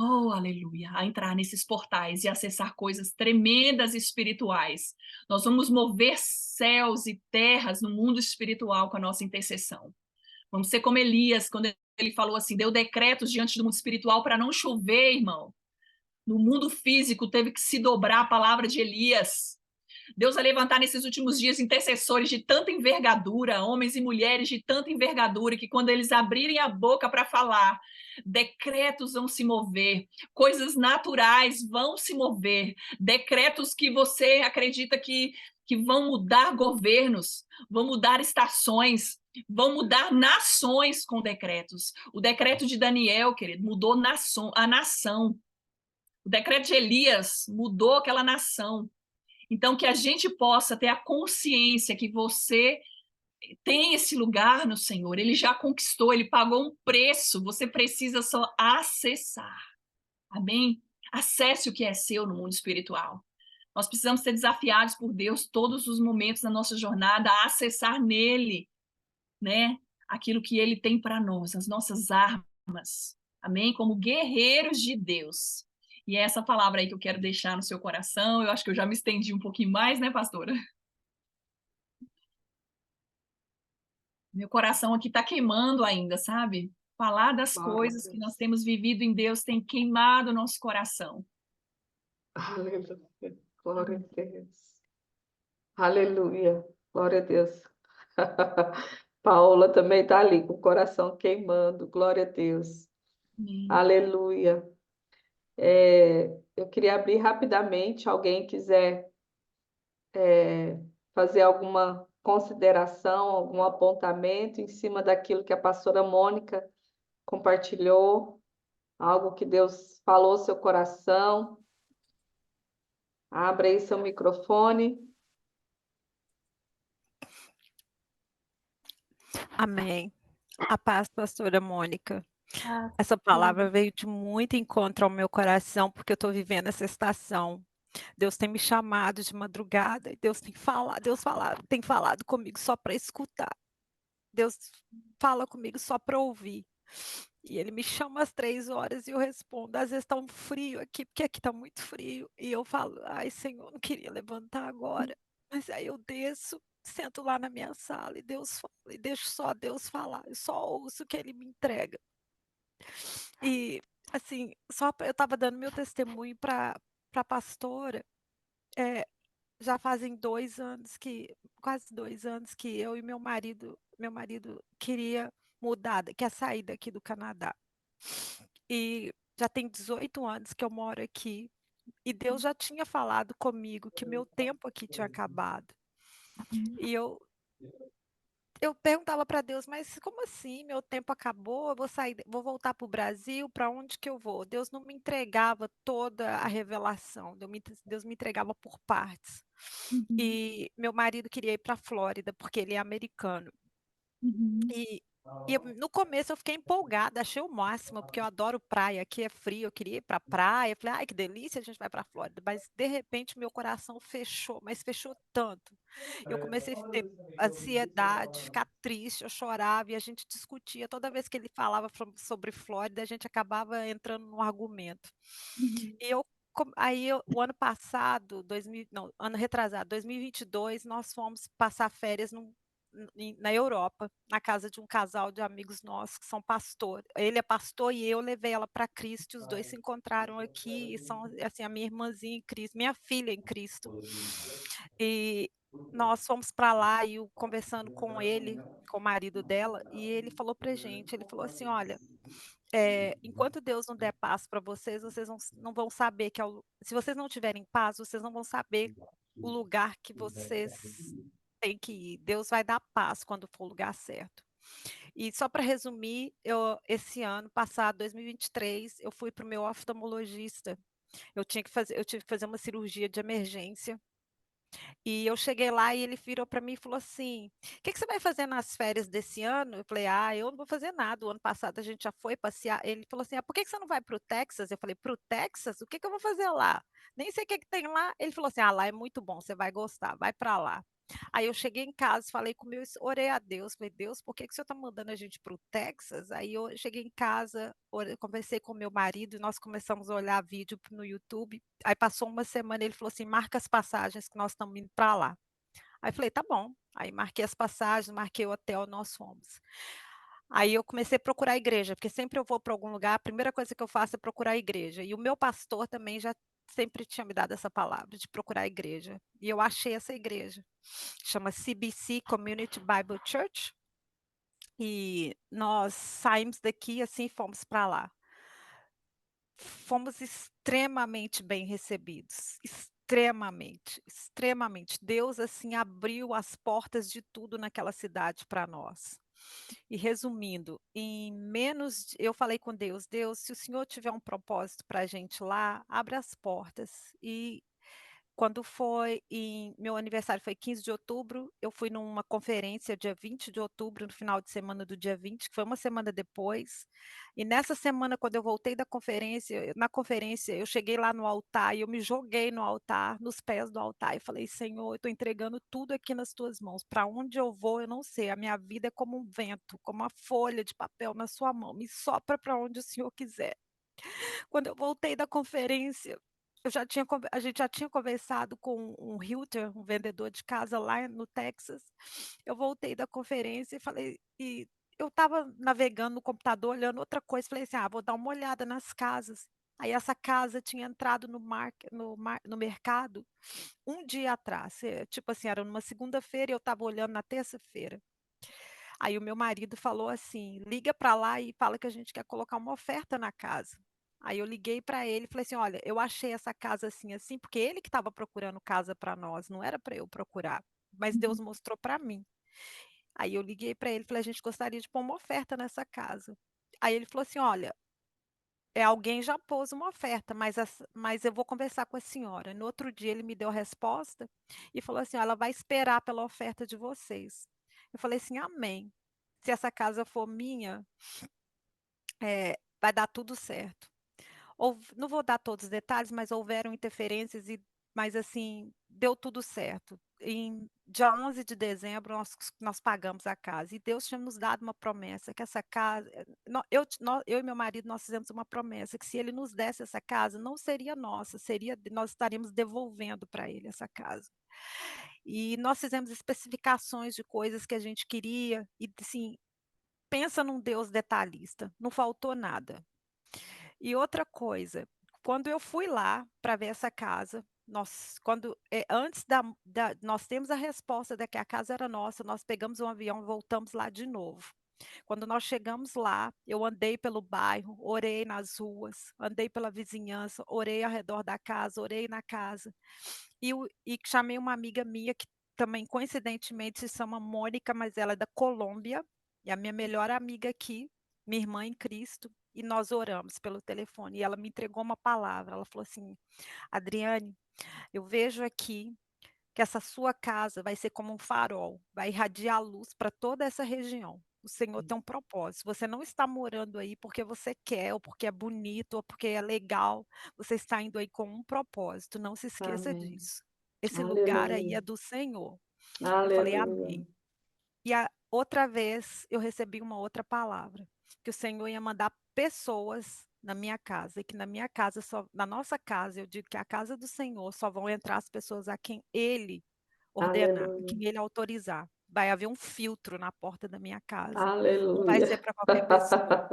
Oh, aleluia, a entrar nesses portais e acessar coisas tremendas espirituais. Nós vamos mover céus e terras no mundo espiritual com a nossa intercessão. Vamos ser como Elias, quando ele falou assim, deu decretos diante do mundo espiritual para não chover, irmão. No mundo físico teve que se dobrar a palavra de Elias. Deus vai levantar nesses últimos dias intercessores de tanta envergadura, homens e mulheres de tanta envergadura, que quando eles abrirem a boca para falar, decretos vão se mover, coisas naturais vão se mover, decretos que você acredita que vão mudar governos, vão mudar estações, vão mudar nações com decretos. O decreto de Daniel, querido, mudou a nação. O decreto de Elias mudou aquela nação. Então, que a gente possa ter a consciência que você tem esse lugar no Senhor, ele já conquistou, ele pagou um preço, você precisa só acessar. Amém? Acesse o que é seu no mundo espiritual. Nós precisamos ser desafiados por Deus todos os momentos da nossa jornada a acessar nele, né? Aquilo que ele tem para nós, as nossas armas. Amém? Como guerreiros de Deus. E é essa palavra aí que eu quero deixar no seu coração. Eu acho que eu já me estendi um pouquinho mais, né, pastora? Meu coração aqui está queimando ainda, sabe? Falar das Glória a coisas que nós Deus. temos vivido em Deus tem queimado o nosso coração. Aleluia. Glória a Deus. Aleluia. Glória a Deus. Paola também está ali com o coração queimando. Glória a Deus. Amém. Aleluia. Eu queria abrir rapidamente. Alguém quiser fazer alguma consideração, algum apontamento em cima daquilo que a pastora Mônica compartilhou, algo que Deus falou ao seu coração. Abra aí seu microfone. Amém. A paz, pastora Mônica. Ah, Essa palavra veio de muito encontro ao meu coração, porque eu estou vivendo essa estação. Deus tem me chamado de madrugada, e tem falado comigo só para escutar. Deus fala comigo só para ouvir. E ele me chama às 3 horas e eu respondo. Às vezes está um frio aqui, porque aqui está muito frio. E eu falo, ai, Senhor, não queria levantar agora. Mas aí eu desço, sento lá na minha sala e Deus fala, e deixo só Deus falar. Eu só ouço o que ele me entrega. E, assim, eu estava dando meu testemunho para a pastora. É, já fazem 2 anos quase 2 anos que eu e meu marido queria quer sair daqui do Canadá. E já tem 18 anos que eu moro aqui. E Deus já tinha falado comigo que meu tempo aqui tinha acabado. E eu perguntava para Deus, mas como assim? Meu tempo acabou, eu vou sair, vou voltar para o Brasil, para onde que eu vou? Deus não me entregava toda a revelação, Deus me entregava por partes. uhum, E meu marido queria ir para a Flórida, porque ele é americano. uhum, E, no começo eu fiquei empolgada, achei o máximo, porque eu adoro praia, aqui é frio, eu queria ir para a praia, falei, ai que delícia, a gente vai para a Flórida, mas de repente meu coração fechou, mas fechou tanto. Eu comecei a ter ansiedade, ficar triste, eu chorava e a gente discutia, toda vez que ele falava sobre Flórida, a gente acabava entrando num argumento. uhum, E o ano passado, 2000, não, ano retrasado, 2022, nós fomos passar férias na Europa, na casa de um casal de amigos nossos que são pastor. Ele é pastor e eu levei ela para Cristo, e os dois se encontraram aqui e são assim a minha irmãzinha em Cristo, minha filha em Cristo. E nós fomos para lá e eu conversando com ele, com o marido dela, e ele falou pra gente, ele falou assim, olha, enquanto Deus não der paz para vocês, vocês não vão saber se vocês não tiverem paz, vocês não vão saber o lugar que vocês têm que ir. Deus vai dar paz quando for o lugar certo. E só para resumir, esse ano passado, 2023, eu fui para o meu oftalmologista. Eu tive que fazer uma cirurgia de emergência E eu cheguei lá e ele virou para mim e falou assim: "Que você vai fazer nas férias desse ano?" Eu falei: "Ah, eu não vou fazer nada, o ano passado a gente já foi passear". Ele falou assim: "Ah, por que você não vai para o Texas?" Eu falei: "Para o Texas? O que eu vou fazer lá? Nem sei o que que tem lá". Ele falou assim: "Ah, lá é muito bom, você vai gostar, vai para lá". Aí eu cheguei em casa, falei com meu orei a Deus, falei: "Deus, por que o senhor está mandando a gente para o Texas?" Aí eu cheguei em casa, conversei com meu marido e nós começamos a olhar vídeo no YouTube. Aí passou uma semana, ele falou assim: "Marca as passagens que nós estamos indo para lá". Aí falei: "Tá bom". Aí marquei as passagens, marquei o hotel, nós fomos. Aí eu comecei a procurar a igreja, porque sempre eu vou para algum lugar, a primeira coisa que eu faço é procurar a igreja. E o meu pastor também já sempre tinha me dado essa palavra de procurar a igreja. E eu achei essa igreja. Chama CBC Community Bible Church. E nós saímos daqui, assim, fomos para lá. Fomos extremamente bem recebidos, extremamente, extremamente. Deus, assim, abriu as portas de tudo naquela cidade para nós. E resumindo, em menos de eu falei com Deus: "Deus, se o Senhor tiver um propósito para a gente lá, abre as portas". E quando foi em meu aniversário foi 15 de outubro, eu fui numa conferência dia 20 de outubro, no final de semana do dia 20, que foi uma semana depois. E nessa semana, quando eu voltei da conferência, na conferência eu cheguei lá no altar e eu me joguei no altar, nos pés do altar e falei: "Senhor, eu estou entregando tudo aqui nas tuas mãos. Para onde eu vou, eu não sei. A minha vida é como um vento, como uma folha de papel na sua mão. Me sopra para onde o Senhor quiser". Quando eu voltei da conferência, eu já tinha conve a gente já tinha conversado com um realtor, um vendedor de casa lá no Texas. Eu voltei da conferência e falei e eu estava navegando no computador, olhando outra coisa, falei assim: "Ah, vou dar uma olhada nas casas". Aí essa casa tinha entrado no mercado um dia atrás, tipo assim, era numa segunda-feira e eu estava olhando na terça-feira. Aí o meu marido falou assim: "Liga para lá e fala que a gente quer colocar uma oferta na casa". Aí eu liguei para ele e falei assim: "Olha, eu achei essa casa assim, assim", porque ele que estava procurando casa para nós, não era para eu procurar, mas Deus Uhum. mostrou para mim. Aí eu liguei para ele e falei: "A gente gostaria de pôr uma oferta nessa casa". Aí ele falou assim: "Olha, alguém já pôs uma oferta, mas eu vou conversar com a senhora". No outro dia ele me deu a resposta e falou assim: "Ó, ela vai esperar pela oferta de vocês". Eu falei assim: "Amém. Se essa casa for minha, vai dar tudo certo". Não vou dar todos os detalhes, mas houveram interferências mas assim, deu tudo certo. Em dia 11 de dezembro nós pagamos a casa e Deus tinha nos dado uma promessa que essa casa eu e meu marido, nós fizemos uma promessa que se ele nos desse essa casa, não seria nossa, nós estaríamos devolvendo para ele essa casa. E nós fizemos especificações de coisas que a gente queria e, assim, pensa num Deus detalhista, não faltou nada. E outra coisa, quando eu fui lá para ver essa casa, antes nós temos a resposta de que a casa era nossa, nós pegamos um avião e voltamos lá de novo. Quando nós chegamos lá, eu andei pelo bairro, orei nas ruas, andei pela vizinhança, orei ao redor da casa, orei na casa. E chamei uma amiga minha que também coincidentemente se chama Mônica, mas ela é da Colômbia, e a minha melhor amiga aqui, minha irmã em Cristo, e nós oramos pelo telefone. E ela me entregou uma palavra. Ela falou assim: "Adriane, eu vejo aqui que essa sua casa vai ser como um farol, vai irradiar luz para toda essa região. O Senhor tem um propósito. Você não está morando aí porque você quer, ou porque é bonito, ou porque é legal. Você está indo aí com um propósito. Não se esqueça Amém. disso. Esse lugar aí Aleluia. é do Senhor". Eu falei: Aleluia. "Amém". E a outra vez eu recebi uma outra palavra, que o Senhor ia mandar pessoas na minha casa, e que na nossa casa, eu digo que a casa do Senhor só vão entrar as pessoas a quem Ele ordenar, a Aleluia. quem Ele autorizar. Vai haver um filtro na porta da minha casa, não vai Aleluia. ser para qualquer pessoa.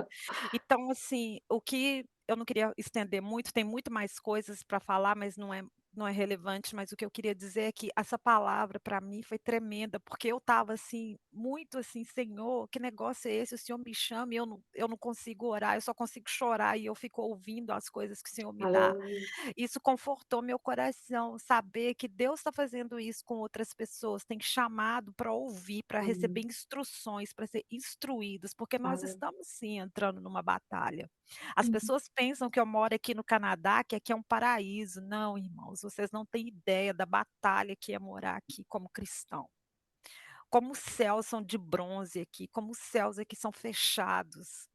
Então, assim, o que eu não queria estender muito, tem muito mais coisas para falar, mas não é relevante, mas o que eu queria dizer é que essa palavra para mim foi tremenda, porque eu estava assim, muito assim: "Senhor, que negócio é esse? O Senhor me chama e eu não consigo orar, eu só consigo chorar e eu fico ouvindo as coisas que o Senhor me dá". Aleluia. Isso confortou meu coração, saber que Deus está fazendo isso com outras pessoas, tem chamado para ouvir, para receber Amém. instruções, para ser instruídos, porque nós Ale estamos sim entrando numa batalha. As pessoas pensam que eu moro aqui no Canadá, que aqui é um paraíso. Não, irmãos, vocês não têm ideia da batalha que é morar aqui como cristão. Como os céus são de bronze aqui, como os céus aqui são fechados,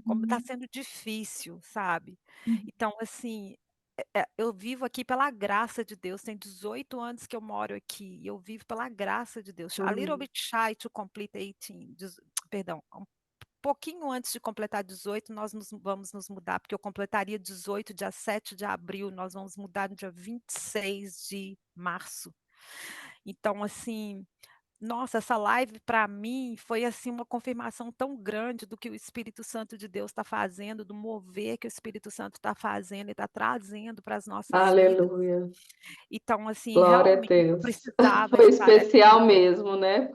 como está sendo difícil, sabe? Então, assim, eu vivo aqui pela graça de Deus. Tem 18 anos que eu moro aqui e eu vivo pela graça de Deus. A little bit shy to complete 18, perdão, pouquinho antes de completar 18, nós vamos nos mudar, porque eu completaria 18 dia 7 de abril, nós vamos mudar no dia 26 de março. Então, assim, nossa, essa live para mim foi assim uma confirmação tão grande do que o Espírito Santo de Deus está fazendo, do mover que o Espírito Santo está fazendo e está trazendo para as nossas vidas. Aleluia. Então, assim, Glória a realmente eu Deus. precisava Foi estar especial aqui. mesmo, né?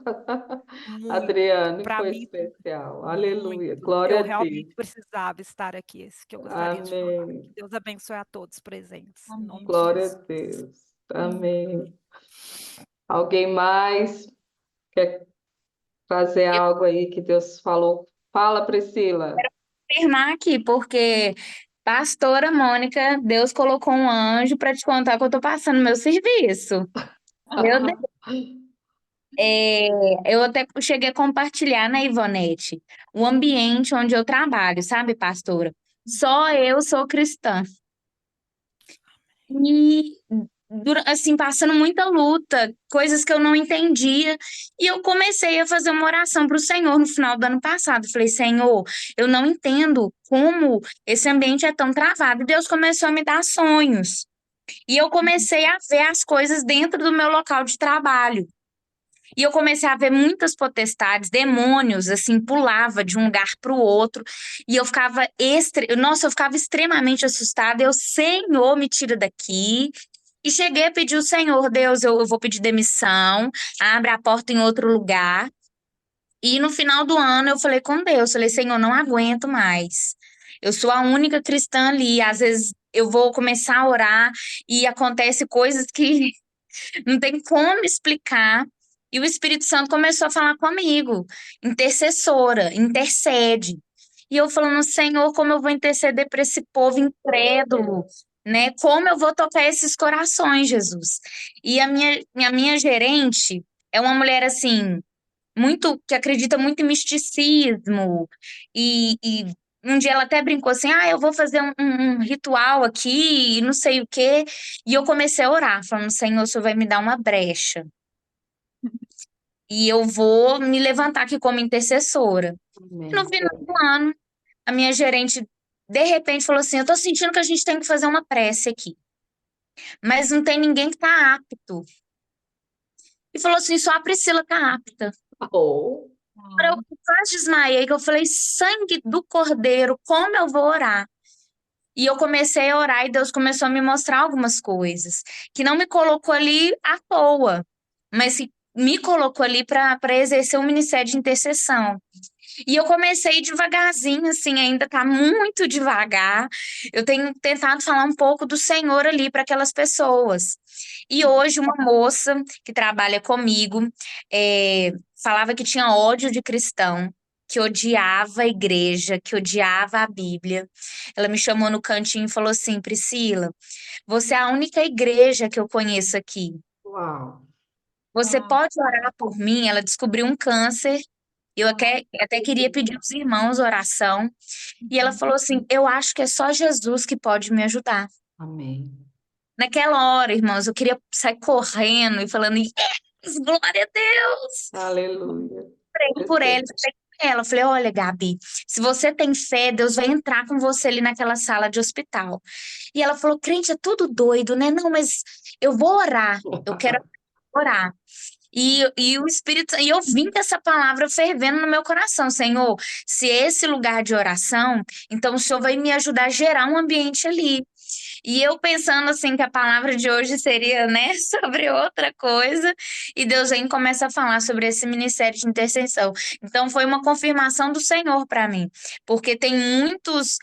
Muito. Adriane, Para foi mim, especial. muito. Aleluia. Glória Eu a Deus. realmente precisava estar aqui. Esse que eu gostaria de falar. Amém. Que Deus abençoe a todos presentes. Em nome de Glória a Jesus. Deus. Amém. Alguém mais quer trazer Eu algo aí que Deus falou? Fala, Priscila. vou afirmar aqui, porque pastora Mônica, Deus colocou um anjo para te contar que eu tô passando meu serviço. Meu Deus, é, eu até cheguei a compartilhar na Ivonete o ambiente onde eu trabalho, sabe, pastora? Só eu sou cristã. E assim, passando muita luta, coisas que eu não entendia, e eu comecei a fazer uma oração para o Senhor no final do ano passado. Falei, Senhor, eu não entendo como esse ambiente é tão travado. E Deus começou a me dar sonhos. E eu comecei a ver as coisas dentro do meu local de trabalho. E eu comecei a ver muitas potestades, demônios, assim, pulava de um lugar para o outro. E eu ficava, nossa, eu ficava extremamente assustada. Eu, Senhor, me tira daqui. E cheguei a pedir ao Senhor, Deus, eu vou pedir demissão, abre a porta em outro lugar. E no final do ano eu falei com Deus, falei, Senhor, não aguento mais. Eu sou a única cristã ali. Às vezes eu vou começar a orar e acontece coisas que não tem como explicar. E o Espírito Santo começou a falar comigo, intercessora, intercede. E eu falando, Senhor, como eu vou interceder para esse povo incrédulo, né? Como eu vou tocar esses corações, Jesus? E a minha gerente é uma mulher assim, muito que acredita muito em misticismo e um dia ela até brincou assim, eu vou fazer um ritual aqui, e não sei o quê. E eu comecei a orar, falando, Senhor, o Senhor vai me dar uma brecha. E eu vou me levantar aqui como intercessora. E no Amém. final do ano, a minha gerente, de repente, falou assim, eu tô sentindo que a gente tem que fazer uma prece aqui. Mas não tem ninguém que tá apto. E falou assim, só a Priscila tá apta. Oh, Eu quase desmaiei, que eu falei, sangue do Cordeiro, como eu vou orar? E eu comecei a orar e Deus começou a me mostrar algumas coisas, que não me colocou ali à toa, mas que me colocou ali para exercer um ministério de intercessão. E eu comecei devagarzinho, assim, ainda tá muito devagar. Eu tenho tentado falar um pouco do Senhor ali para aquelas pessoas. E hoje uma moça que trabalha comigo falava que tinha ódio de cristão, que odiava a igreja, que odiava a Bíblia. Ela me chamou no cantinho e falou assim, Priscila, você é a única igreja que eu conheço aqui. uau. Você pode orar por mim? Ela descobriu um câncer. Eu até queria pedir aos irmãos oração. E ela falou assim: eu acho que é só Jesus que pode me ajudar. Amém. Naquela hora, irmãos, eu queria sair correndo e falando: yes, glória a Deus! Aleluia. Orei por ela, falei com ela, falei: olha, Gabi, se você tem fé, Deus vai entrar com você ali naquela sala de hospital. E ela falou: crente, é tudo doido, né? Não, mas eu vou orar, eu quero orar. E o Espírito, e eu vim com essa palavra fervendo no meu coração, Senhor, se esse lugar de oração, então o Senhor vai me ajudar a gerar um ambiente ali. E eu pensando assim que a palavra de hoje seria, né, sobre outra coisa, e Deus vem e começa a falar sobre esse ministério de intercessão. Então foi uma confirmação do Senhor para mim, porque tem muitos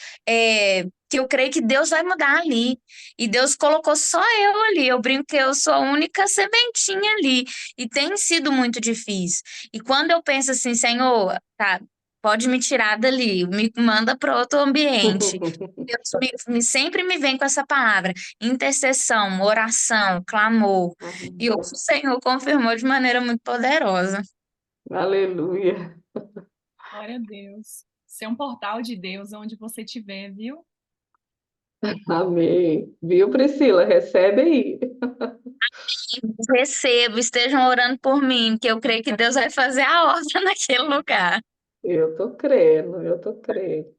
que eu creio que Deus vai mudar ali. E Deus colocou só eu ali. Eu brinco que eu sou a única sementinha ali. E tem sido muito difícil. E quando eu penso assim, Senhor, tá, pode me tirar dali, me manda para outro ambiente. Deus sempre me vem com essa palavra, intercessão, oração, clamor. E Amém. o Senhor confirmou de maneira muito poderosa. Aleluia. Glória a Deus. Ser um portal de Deus onde você estiver, viu? Amém. Viu, Priscila? Recebe aí. Recebo, estejam orando por mim, que eu creio que Deus vai fazer a obra naquele lugar. Eu tô crendo, eu tô crendo.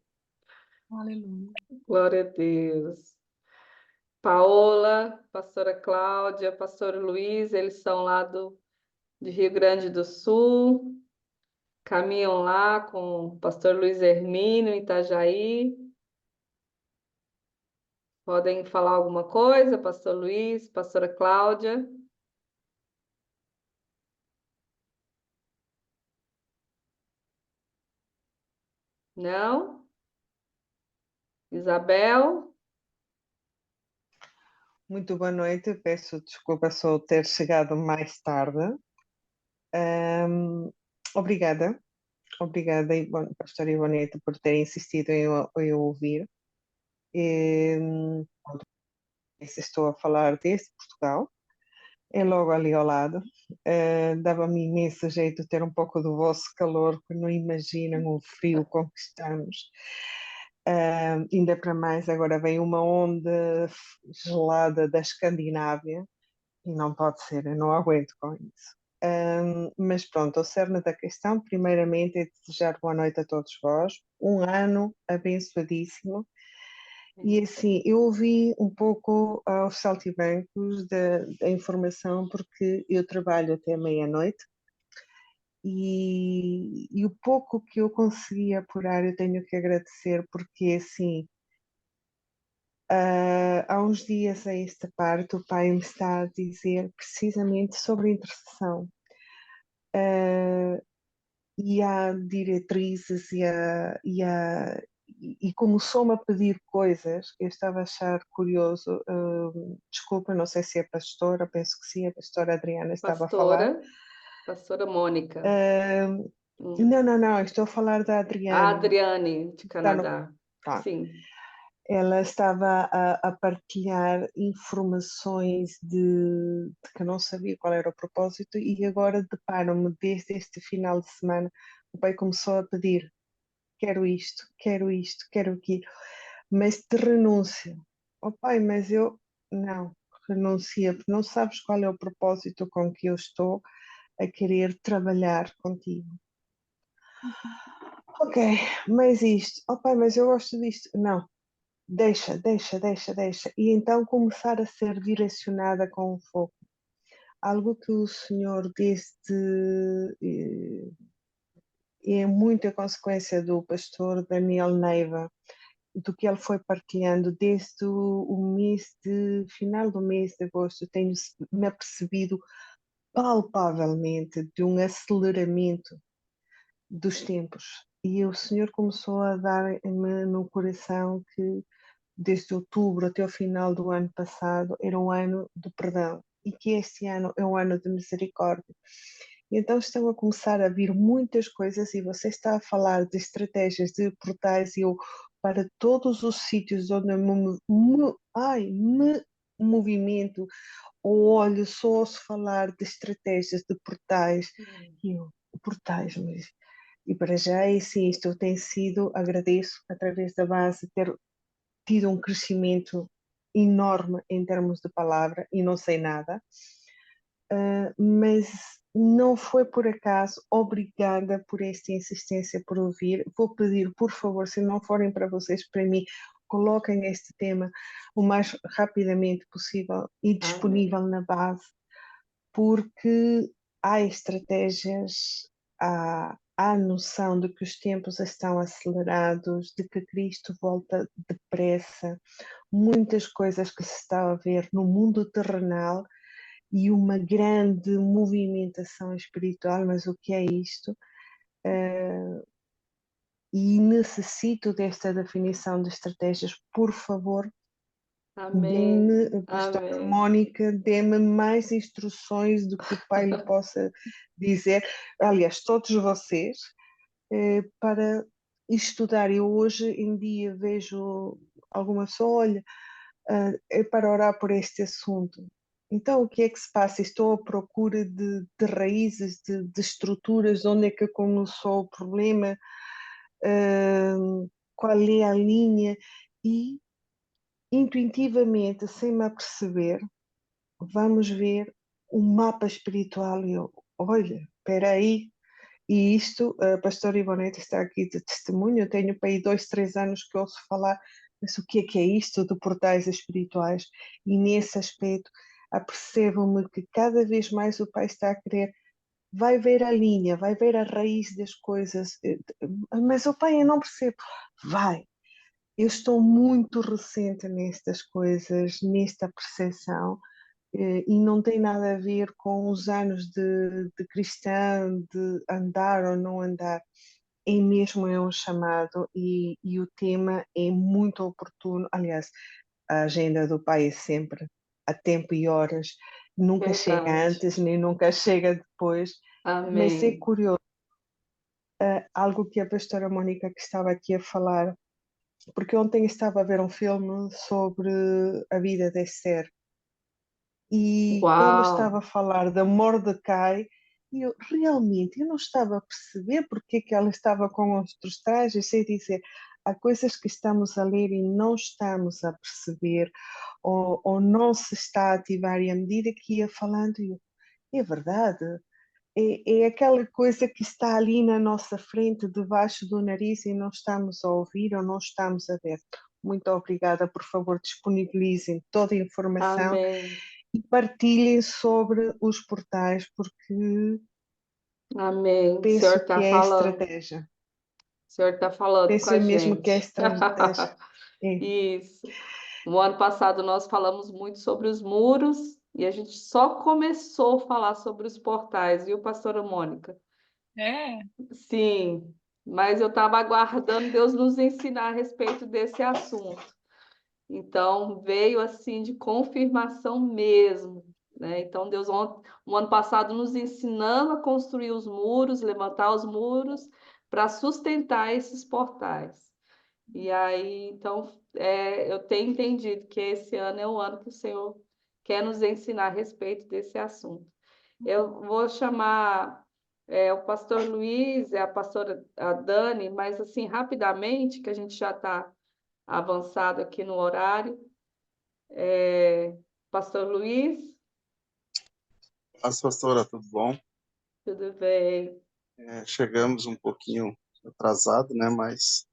Aleluia. Glória a Deus. Paola, pastora Cláudia, pastor Luiz, eles são lá de Rio Grande do Sul, caminham lá com o pastor Luiz Hermínio, em Itajaí. Podem falar alguma coisa, pastor Luiz, pastora Cláudia? Não? Isabel? Muito boa noite, peço desculpa só ter chegado mais tarde. Obrigada, obrigada, pastora Ivonete, por ter insistido em ouvir. Estou a falar desde Portugal, é logo ali ao lado. Dava-me imenso jeito ter um pouco do vosso calor, que não imaginam o frio com que estamos. Ainda para mais, agora vem uma onda gelada da Escandinávia e não pode ser, eu não aguento com isso. Mas pronto, o cerne da questão, primeiramente, é desejar boa noite a todos vós, um ano abençoadíssimo. E assim, eu ouvi um pouco aos saltibancos da informação, porque eu trabalho até meia-noite e o pouco que eu consegui apurar eu tenho que agradecer, porque assim, há uns dias a esta parte o pai me está a dizer precisamente sobre a intercessão. E há diretrizes e começou-me a pedir coisas que eu estava a achar curioso. Desculpa, não sei se é pastora, penso que sim, a pastora Adriana estava a falar. Pastora Mônica. Não, estou a falar da A Adriana. Adriane, de Está no- Canadá. Tá. Sim. Ela estava a partilhar informações de que eu não sabia qual era o propósito, e agora deparo-me desde este final de semana. O pai começou a pedir: quero isto, quero aquilo, mas de renúncia. Oh pai, mas eu não, renuncia, porque não sabes qual é o propósito com que eu estou a querer trabalhar contigo. Ok, mas isto, oh pai, mas eu gosto disto. Não, deixa. E então começar a ser direcionada com o foco. Algo que o Senhor é muita consequência do pastor Daniel Neiva, do que ele foi partilhando desde o final do mês de agosto. Tenho-me apercebido palpavelmente de um aceleramento dos tempos. E o Senhor começou a dar-me no coração que desde outubro até o final do ano passado era um ano de perdão e que este ano é um ano de misericórdia. E então estão a começar a vir muitas coisas, e você está a falar de estratégias de portais, e eu, para todos os sítios onde eu me movimento ou olho, só ouço falar de estratégias de portais, e eu, portais, mas... E para já é assim, isto tem sido, agradeço, através da base, ter tido um crescimento enorme em termos de palavra, e não sei nada, mas não foi por acaso. Obrigada por esta insistência, por ouvir. Vou pedir, por favor, se não forem para vocês, para mim, coloquem este tema o mais rapidamente possível e disponível na base, porque há estratégias, há a noção de que os tempos estão acelerados, de que Cristo volta depressa, muitas coisas que se está a ver no mundo terrenal e uma grande movimentação espiritual. Mas o que é isto? E necessito desta definição de estratégias, por favor. Amém. Dê-me, pastora Amém. Mónica, dê-me mais instruções do que o pai lhe possa dizer. Aliás, todos vocês, para estudar. Eu hoje em dia vejo alguma pessoa, olha, é para orar por este assunto. Então, o que é que se passa? Estou à procura de raízes, de estruturas, onde é que começou o problema, qual é a linha, e intuitivamente, sem me aperceber, vamos ver o mapa espiritual e eu, olha, espera aí, e isto, a pastora Ivonete está aqui de testemunho, eu tenho para aí 2, 3 anos que ouço falar, mas o que é isto de portais espirituais? E nesse aspecto, apercebo-me que cada vez mais o Pai está a querer, vai ver a linha, vai ver a raiz das coisas, mas o Pai eu não percebo, vai. Eu estou muito recente nestas coisas, nesta percepção, e não tem nada a ver com os anos de cristã, de andar ou não andar. É mesmo um chamado e o tema é muito oportuno. Aliás, a agenda do pai é sempre a tempo e horas, nunca chega Verdade. antes nem nunca chega depois, mas é Amém. curioso, algo que a pastora Mónica que estava aqui a falar, porque ontem estava a ver um filme sobre a vida de Esther. E quando Uau! estava a falar da Mordecai, eu não estava a perceber porque é que ela estava com outros trajes, sei dizer, há coisas que estamos a ler e não estamos a perceber, ou não se está a ativar, e à medida que ia falando, é verdade, é aquela coisa que está ali na nossa frente, debaixo do nariz, e não estamos a ouvir ou não estamos a ver. Muito obrigada, por favor, disponibilizem toda a informação Amém. e partilhem sobre os portais, porque Amém. O Senhor penso que está é falando. estratégia. O Senhor está falando com Penso a eu mesmo que é gente. estratégia. É. Isso. No ano passado nós falamos muito sobre os muros e a gente só começou a falar sobre os portais, viu, pastora Mônica? É, Sim, mas eu estava aguardando Deus nos ensinar a respeito desse assunto. Então veio assim de confirmação mesmo, né? Então Deus no ano passado nos ensinando a construir os muros, levantar os muros para sustentar esses portais. E aí, então, eu tenho entendido que esse ano é o ano que o Senhor quer nos ensinar a respeito desse assunto. Eu vou chamar o pastor Luiz e a pastora a Dani, mas assim, rapidamente, que a gente já está avançado aqui no horário. Pastor Luiz, As pastora, tudo bom? tudo bem? Chegamos um pouquinho atrasado, né? Mas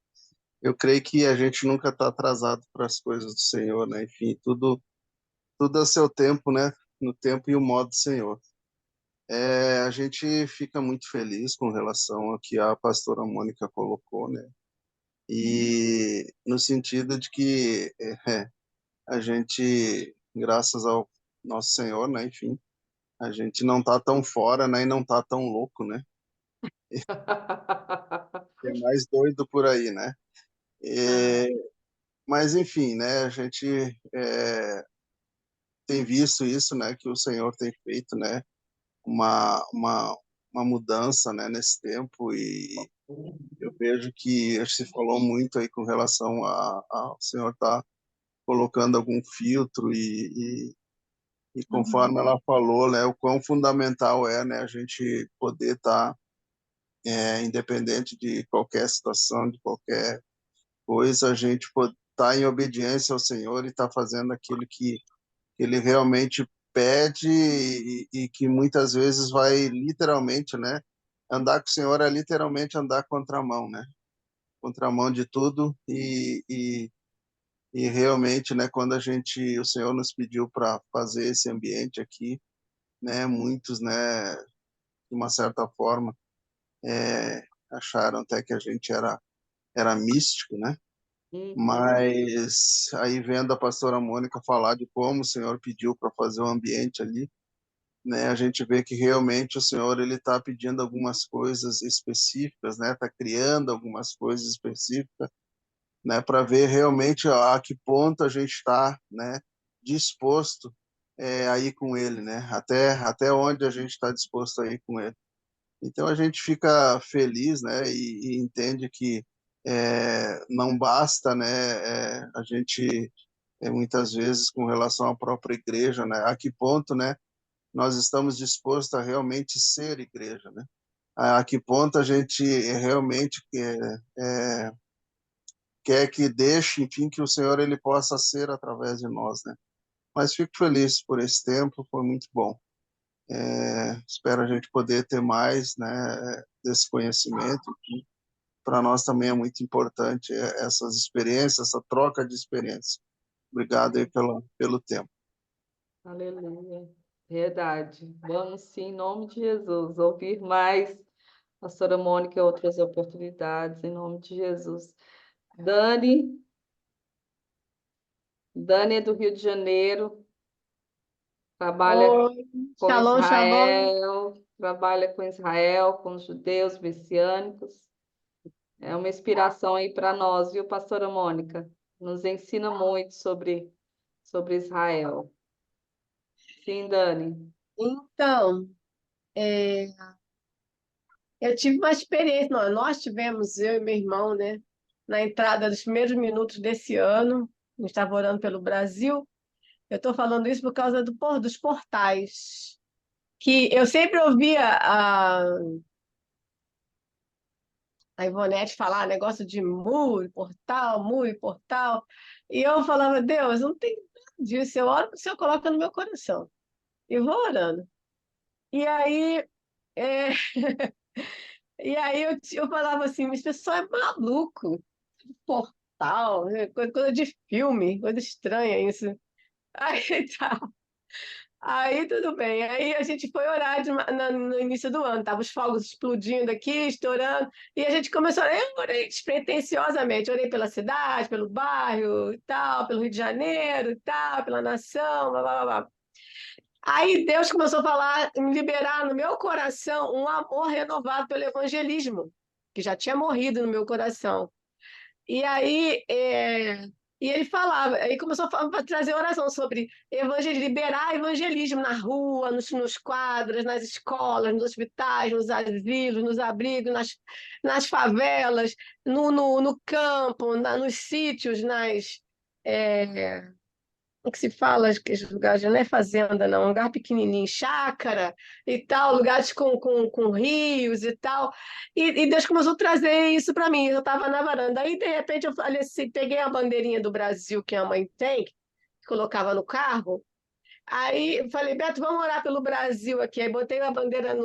eu creio que a gente nunca está atrasado para as coisas do Senhor, né? Enfim, tudo a seu tempo, né? No tempo e o modo do Senhor. A gente fica muito feliz com relação ao que a pastora Mônica colocou, né? E no sentido de que a gente, graças ao nosso Senhor, né? Enfim, a gente não está tão fora, né? E não está tão louco, né? É mais doido por aí, né? É, mas, enfim, né, a gente tem visto isso, né, que o Senhor tem feito, né, uma, uma, uma mudança, né, nesse tempo, e eu vejo que se falou muito aí com relação a o Senhor tá colocando algum filtro e conforme ela falou, né, o quão fundamental é, né, a gente poder estar independente de qualquer situação, de qualquer coisa, a gente estar em obediência ao Senhor e estar fazendo aquilo que ele realmente pede e que muitas vezes vai literalmente, né? Andar com o Senhor é literalmente andar contramão, né? Contramão de tudo e realmente, né? Quando o Senhor nos pediu para fazer esse ambiente aqui, né? Muitos, né? De uma certa forma, acharam até que a gente era místico, né? Uhum. Mas aí vendo a pastora Mônica falar de como o Senhor pediu para fazer o ambiente ali, né, a gente vê que realmente o Senhor ele está pedindo algumas coisas específicas, né, está criando algumas coisas específicas, né, para ver realmente a que ponto a gente está, né, disposto a ir com Ele, né, até onde a gente está disposto a ir com Ele. Então a gente fica feliz, né, e entende que não basta, né, a gente muitas vezes com relação à própria igreja, né, a que ponto, né, nós estamos dispostos a realmente ser igreja, né? A que ponto a gente realmente quer que deixe, enfim, que o Senhor ele possa ser através de nós, né? Mas fico feliz por esse tempo, foi muito bom. Espero a gente poder ter mais, né, desse conhecimento. Para nós também é muito importante essas experiências, essa troca de experiências. Obrigado aí pelo tempo. Aleluia. Verdade. Vamos sim, em nome de Jesus, ouvir mais pastora Mônica e outras oportunidades, em nome de Jesus. Dani é do Rio de Janeiro, trabalha Oi, com shalom, shalom. Israel, com os judeus messiânicos. É uma inspiração aí para nós, viu, pastora Mônica? Nos ensina muito sobre Israel. Sim, Dani. Então, é, eu tive uma experiência, nós tivemos, eu e meu irmão, né, na entrada dos primeiros minutos desse ano, a gente estava orando pelo Brasil. Eu estou falando isso por causa dos portais, que eu sempre ouvia a Ivonete falar negócio de muro e portal, e eu falava, Deus, não tem nada disso, eu oro, o Senhor coloca no meu coração, e vou orando. E aí, é, eu falava assim, mas esse pessoal é maluco, portal, coisa de filme, coisa estranha isso. Aí tá. Aí tudo bem. Aí a gente foi orar no início do ano, tava os fogos explodindo aqui, estourando, e a gente começou, eu orei despretensiosamente, orei pela cidade, pelo bairro e tal, pelo Rio de Janeiro e tal, pela nação, blá, blá, blá, blá. Aí Deus começou a falar, me liberar no meu coração um amor renovado pelo evangelismo, que já tinha morrido no meu coração. E aí, e ele falava, aí começou a trazer oração sobre liberar evangelismo na rua, nos quadros, nas escolas, nos hospitais, nos asilos, nos abrigos, nas favelas, no campo, nos sítios, o que se fala que esse lugar já não é fazenda, não, um lugar pequenininho, chácara e tal, lugares com rios e tal. E Deus começou a trazer isso para mim. Eu estava na varanda. Aí, de repente, eu falei assim, peguei a bandeirinha do Brasil que a mãe tem, que colocava no carro. Aí eu falei, Beto, vamos orar pelo Brasil aqui. Aí botei a bandeira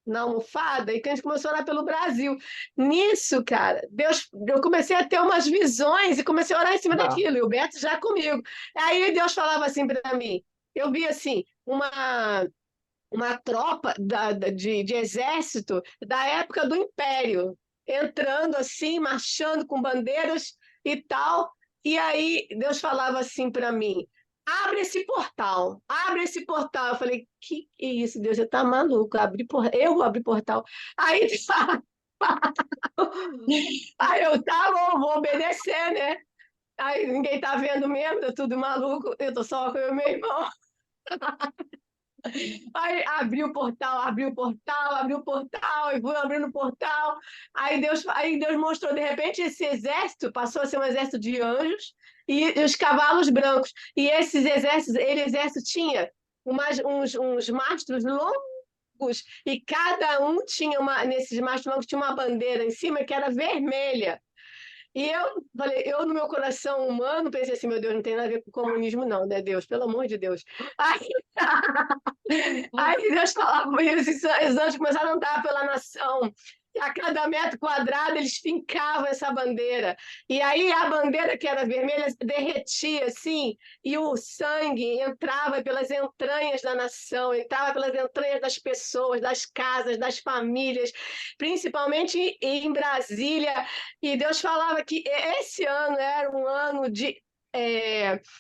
na almofada e que a gente começou a orar pelo Brasil. Nisso, cara, eu comecei a ter umas visões e comecei a orar em cima daquilo, e o Beto já comigo. Aí Deus falava assim para mim, eu vi assim, uma tropa de exército da época do Império, entrando assim, marchando com bandeiras e tal, e aí Deus falava assim para mim, abre esse portal, abre esse portal. Eu falei, que é isso, Deus, você tá maluco, eu vou abrir portal. Aí, aí eu, tá bom, vou obedecer, né? Aí ninguém tá vendo mesmo, tá tudo maluco, eu tô só com o meu irmão. Aí abriu o portal, e fui abrindo o portal. Aí Deus mostrou, de repente, esse exército passou a ser um exército de anjos e os cavalos brancos. E esses exércitos, exército tinha uns mastros longos, e cada um tinha nesses mastros longos tinha uma bandeira em cima que era vermelha. E eu falei, eu no meu coração humano pensei assim, meu Deus, não tem nada a ver com comunismo, não, né, Deus? Pelo amor de Deus. Aí, aí Deus falava isso, os anjos começaram a andar pela nação. E a cada metro quadrado eles fincavam essa bandeira. E aí a bandeira que era vermelha derretia assim, e o sangue entrava pelas entranhas da nação, entrava pelas entranhas das pessoas, das casas, das famílias, principalmente em Brasília. E Deus falava que esse ano era um ano de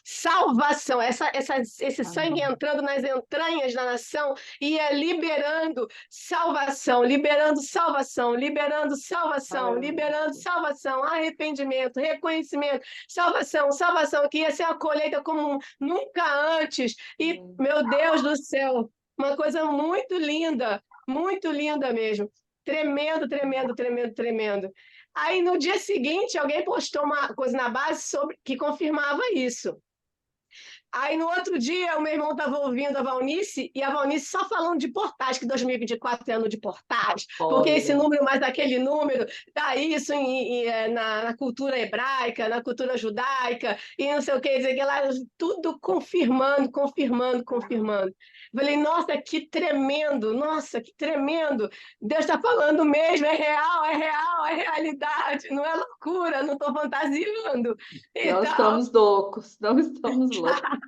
salvação, esse sangue entrando nas entranhas da nação ia liberando salvação, liberando salvação, liberando salvação, liberando salvação, arrependimento, reconhecimento, salvação, que ia ser a colheita como nunca antes. E, meu Deus do céu, uma coisa muito linda. muito linda mesmo. Tremendo, tremendo, tremendo, tremendo. Aí no dia seguinte, alguém postou uma coisa na base sobre que confirmava isso. Aí no outro dia, o meu irmão estava ouvindo a Valnice, e a Valnice só falando de portais, que 2024 é ano de portais, porque esse Olha, número mais aquele número, dá isso na cultura hebraica, na cultura judaica, e não sei o que, dizer que lá, tudo confirmando, confirmando, confirmando. Falei, nossa, que tremendo. Deus está falando mesmo, é real, é realidade, não é loucura, não estou fantasiando. E não tal. estamos loucos, não estamos loucos.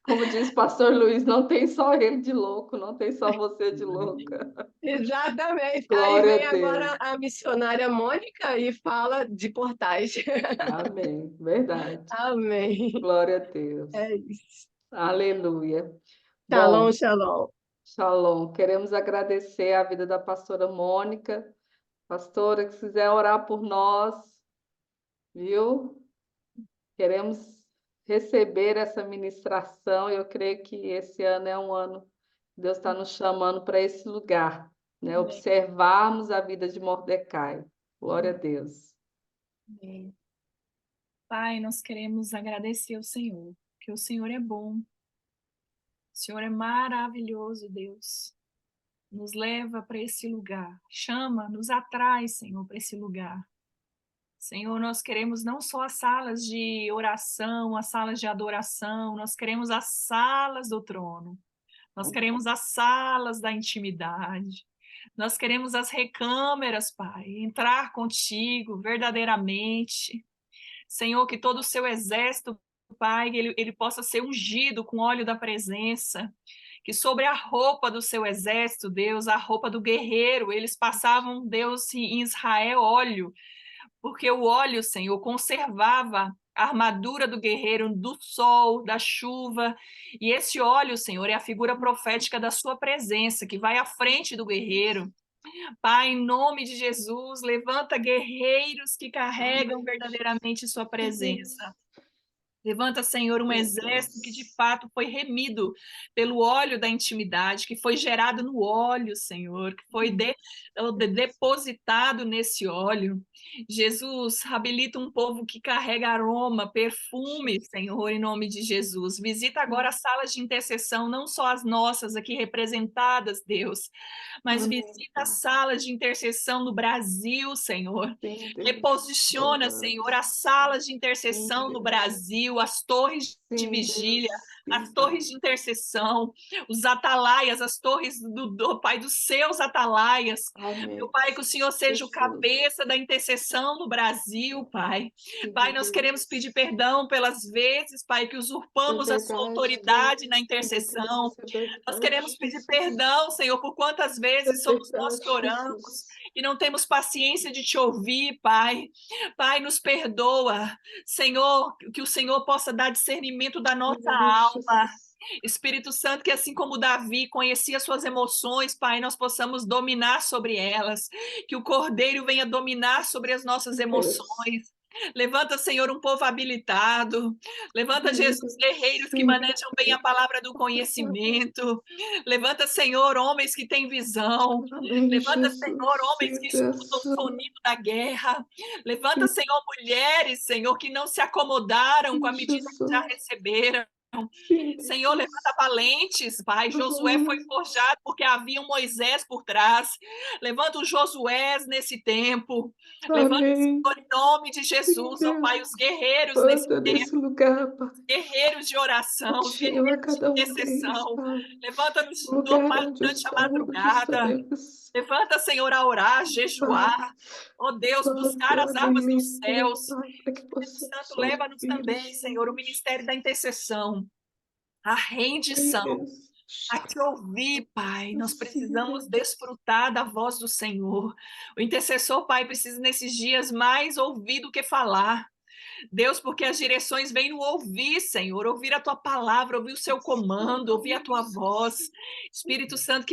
Como diz o pastor Luiz, não tem só ele de louco, não tem só você de louca. Exatamente. Aí Glória vem a Deus. agora a missionária Mônica e fala de portais. Amém. Verdade. Amém. Glória a Deus. É isso. Aleluia. Shalom, Bom, shalom. Shalom. Queremos agradecer a vida da pastora Mônica. Pastora, que quiser orar por nós, viu? Queremos receber essa ministração. Eu creio que esse ano é um ano que Deus está nos chamando para esse lugar, né? Amém. Observarmos a vida de Mordecai. Glória a Deus. Amém. Pai, nós queremos agradecer ao Senhor, que o Senhor é bom. O Senhor é maravilhoso, Deus. Nos leva para esse lugar. Chama, nos atrai, Senhor, para esse lugar. Senhor, nós queremos não só as salas de oração, as salas de adoração, nós queremos as salas do trono. Nós queremos as salas da intimidade. Nós queremos as recâmeras, Pai, entrar contigo verdadeiramente. Senhor, que todo o seu exército, Pai, ele possa ser ungido com óleo da presença. Que sobre a roupa do seu exército, Deus, a roupa do guerreiro, eles passavam, Deus, em Israel, óleo, porque o óleo, Senhor, conservava a armadura do guerreiro do sol, da chuva, e esse óleo, Senhor, é a figura profética da sua presença, que vai à frente do guerreiro. Pai, em nome de Jesus, levanta guerreiros que carregam verdadeiramente sua presença. Levanta, Senhor, um exército que de fato foi remido pelo óleo da intimidade, que foi gerado no óleo, Senhor, que foi depositado nesse óleo. Jesus, habilita um povo que carrega aroma, perfume, Senhor, em nome de Jesus. Visita agora as salas de intercessão, não só as nossas aqui representadas, Deus, mas visita as salas de intercessão no Brasil, Senhor. Reposiciona, Senhor, as salas de intercessão no Brasil, as torres de vigília, as torres de intercessão, os atalaias, as torres do Pai, dos seus atalaias. Meu Pai, que o Senhor seja o cabeça da intercessão no Brasil, Pai. Pai, nós queremos pedir perdão pelas vezes, Pai, que usurpamos a sua autoridade na intercessão. Nós queremos pedir perdão, Senhor, por quantas vezes somos nós que oramos e não temos paciência de te ouvir, Pai. Pai, nos perdoa. Senhor, que o Senhor possa dar discernimento da nossa alma. Espírito Santo, que assim como Davi conhecia suas emoções, Pai, nós possamos dominar sobre elas. Que o Cordeiro venha dominar sobre as nossas emoções. Levanta, Senhor, um povo habilitado. Levanta, Jesus, guerreiros que manejam bem a palavra do conhecimento. Levanta, Senhor, homens que têm visão. Levanta, Senhor, homens que escutam o sonido da guerra. Levanta, Senhor, mulheres, Senhor, que não se acomodaram com a medida que já receberam. Senhor, levanta valentes, Pai. Josué foi forjado porque havia um Moisés por trás. Levanta os Josués nesse tempo. Levanta, Senhor, em nome de Jesus, ó Pai, os guerreiros nesse tempo. Lugar, Pai. Guerreiros de oração, os guerreiros de intercessão. Levanta-nos, ó Pai, durante a madrugada. Levanta, Senhor, a orar, jejuar. Ó Deus, buscar as armas dos céus. Espírito Santo, leva-nos também, Senhor, o ministério da intercessão. A rendição, a te ouvir, Pai. Nós precisamos desfrutar da voz do Senhor. O intercessor, Pai, precisa nesses dias mais ouvir do que falar. Deus, porque as direções vêm no ouvir, Senhor, ouvir a tua palavra, ouvir o seu comando, ouvir a tua voz. Espírito Santo,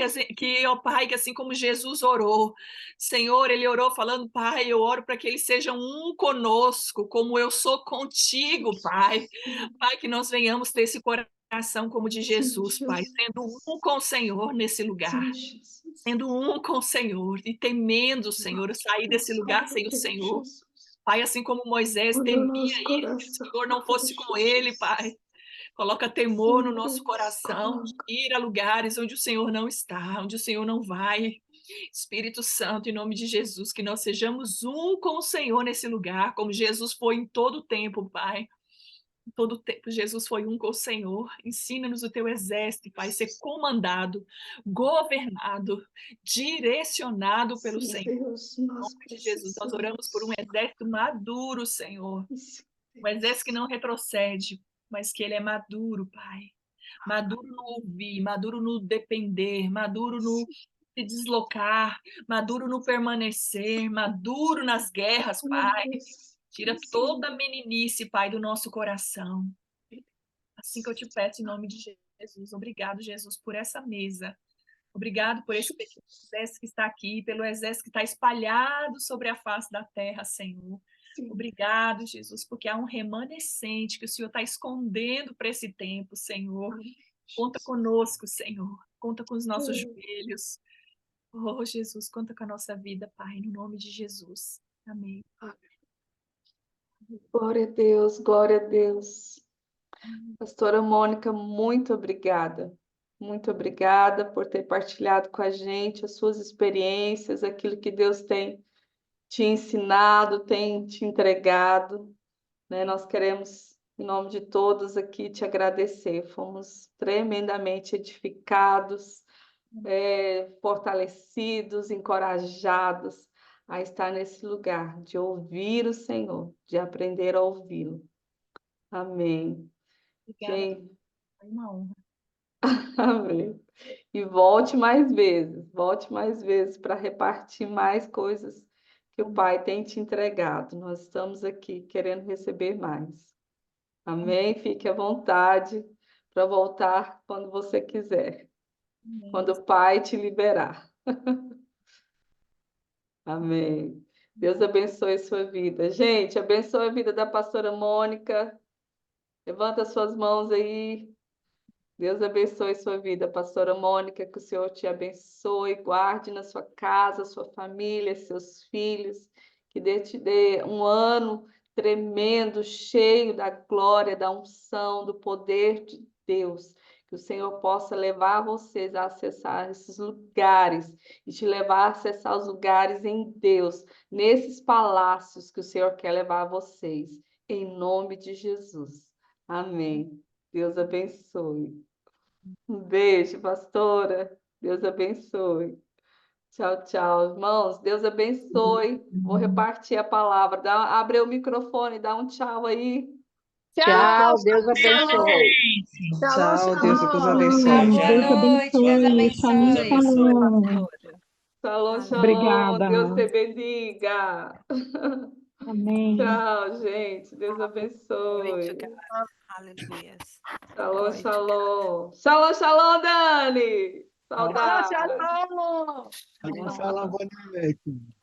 ó Pai, que assim como Jesus orou, Senhor, ele orou falando, Pai, eu oro para que eles sejam um conosco, como eu sou contigo, Pai. Pai, que nós venhamos ter esse coração como de Jesus, Pai, sendo um com o Senhor nesse lugar. sendo um com o Senhor e temendo o Senhor, sair desse lugar sem o Senhor. Pai, assim como Moisés temia ir, que o Senhor não fosse com ele, Pai. Coloca temor no nosso coração, de ir a lugares onde o Senhor não está, onde o Senhor não vai. Espírito Santo, em nome de Jesus, que nós sejamos um com o Senhor nesse lugar, como Jesus foi em todo o tempo, Pai. Em todo o tempo, Jesus foi um com o Senhor. Ensina-nos o teu exército, Pai, ser comandado, governado, direcionado pelo Senhor. Em nome de Jesus, nós oramos por um exército maduro, Senhor. Um exército que não retrocede, mas que ele é maduro, Pai. Maduro no ouvir, maduro no depender, maduro no se deslocar, maduro no permanecer, maduro nas guerras, Pai. Tira toda a meninice, Pai, do nosso coração. Assim que eu te peço, em nome de Jesus. Obrigado, Jesus, por essa mesa. Obrigado por esse pequeno exército que está aqui, pelo exército que está espalhado sobre a face da terra, Senhor. Obrigado, Jesus, porque há um remanescente que o Senhor está escondendo para esse tempo, Senhor. Conta conosco, Senhor. Conta com os nossos joelhos. Oh, Jesus, conta com a nossa vida, Pai, no nome de Jesus. Amém. Glória a Deus, glória a Deus. Pastora Mônica, muito obrigada. Muito obrigada por ter partilhado com a gente as suas experiências, aquilo que Deus tem te ensinado, tem te entregado, né? Nós queremos, em nome de todos aqui, te agradecer. Fomos tremendamente edificados, fortalecidos, encorajados a estar nesse lugar, de ouvir o Senhor, de aprender a ouvi-lo. Amém. Obrigada. Gente, Foi uma honra. amém. E volte mais vezes para repartir mais coisas que o Pai tem te entregado. Nós estamos aqui querendo receber mais. Amém? Fique à vontade para voltar quando você quiser, Amém. quando o Pai te liberar. Amém. Deus abençoe a sua vida. Gente, abençoe a vida da pastora Mônica. Levanta suas mãos aí. Deus abençoe sua vida, pastora Mônica, que o Senhor te abençoe, guarde na sua casa, sua família, seus filhos, que Deus te dê um ano tremendo, cheio da glória, da unção, do poder de Deus, que o Senhor possa levar vocês a acessar esses lugares e te levar a acessar os lugares em Deus, nesses palácios que o Senhor quer levar vocês, em nome de Jesus. Amém. Deus abençoe. Um beijo, pastora. Deus abençoe. Tchau, tchau. Irmãos, Deus abençoe. Vou repartir a palavra. Abre o microfone, dá um tchau aí. Tchau, Deus abençoe. shalom, Tchau, Deus shalom. abençoe. Boa noite, Deus Deus abençoe. abençoe, pastora. Shalom, shalom. Obrigada. Deus te bendiga. Amém. Tchau, gente. Deus Glory abençoe. to God. Aleluia. Shalom, Glory to God. shalom. Shalom, shalom, Dani. Shalom, Saudade. shalom. Shalom, boa noite.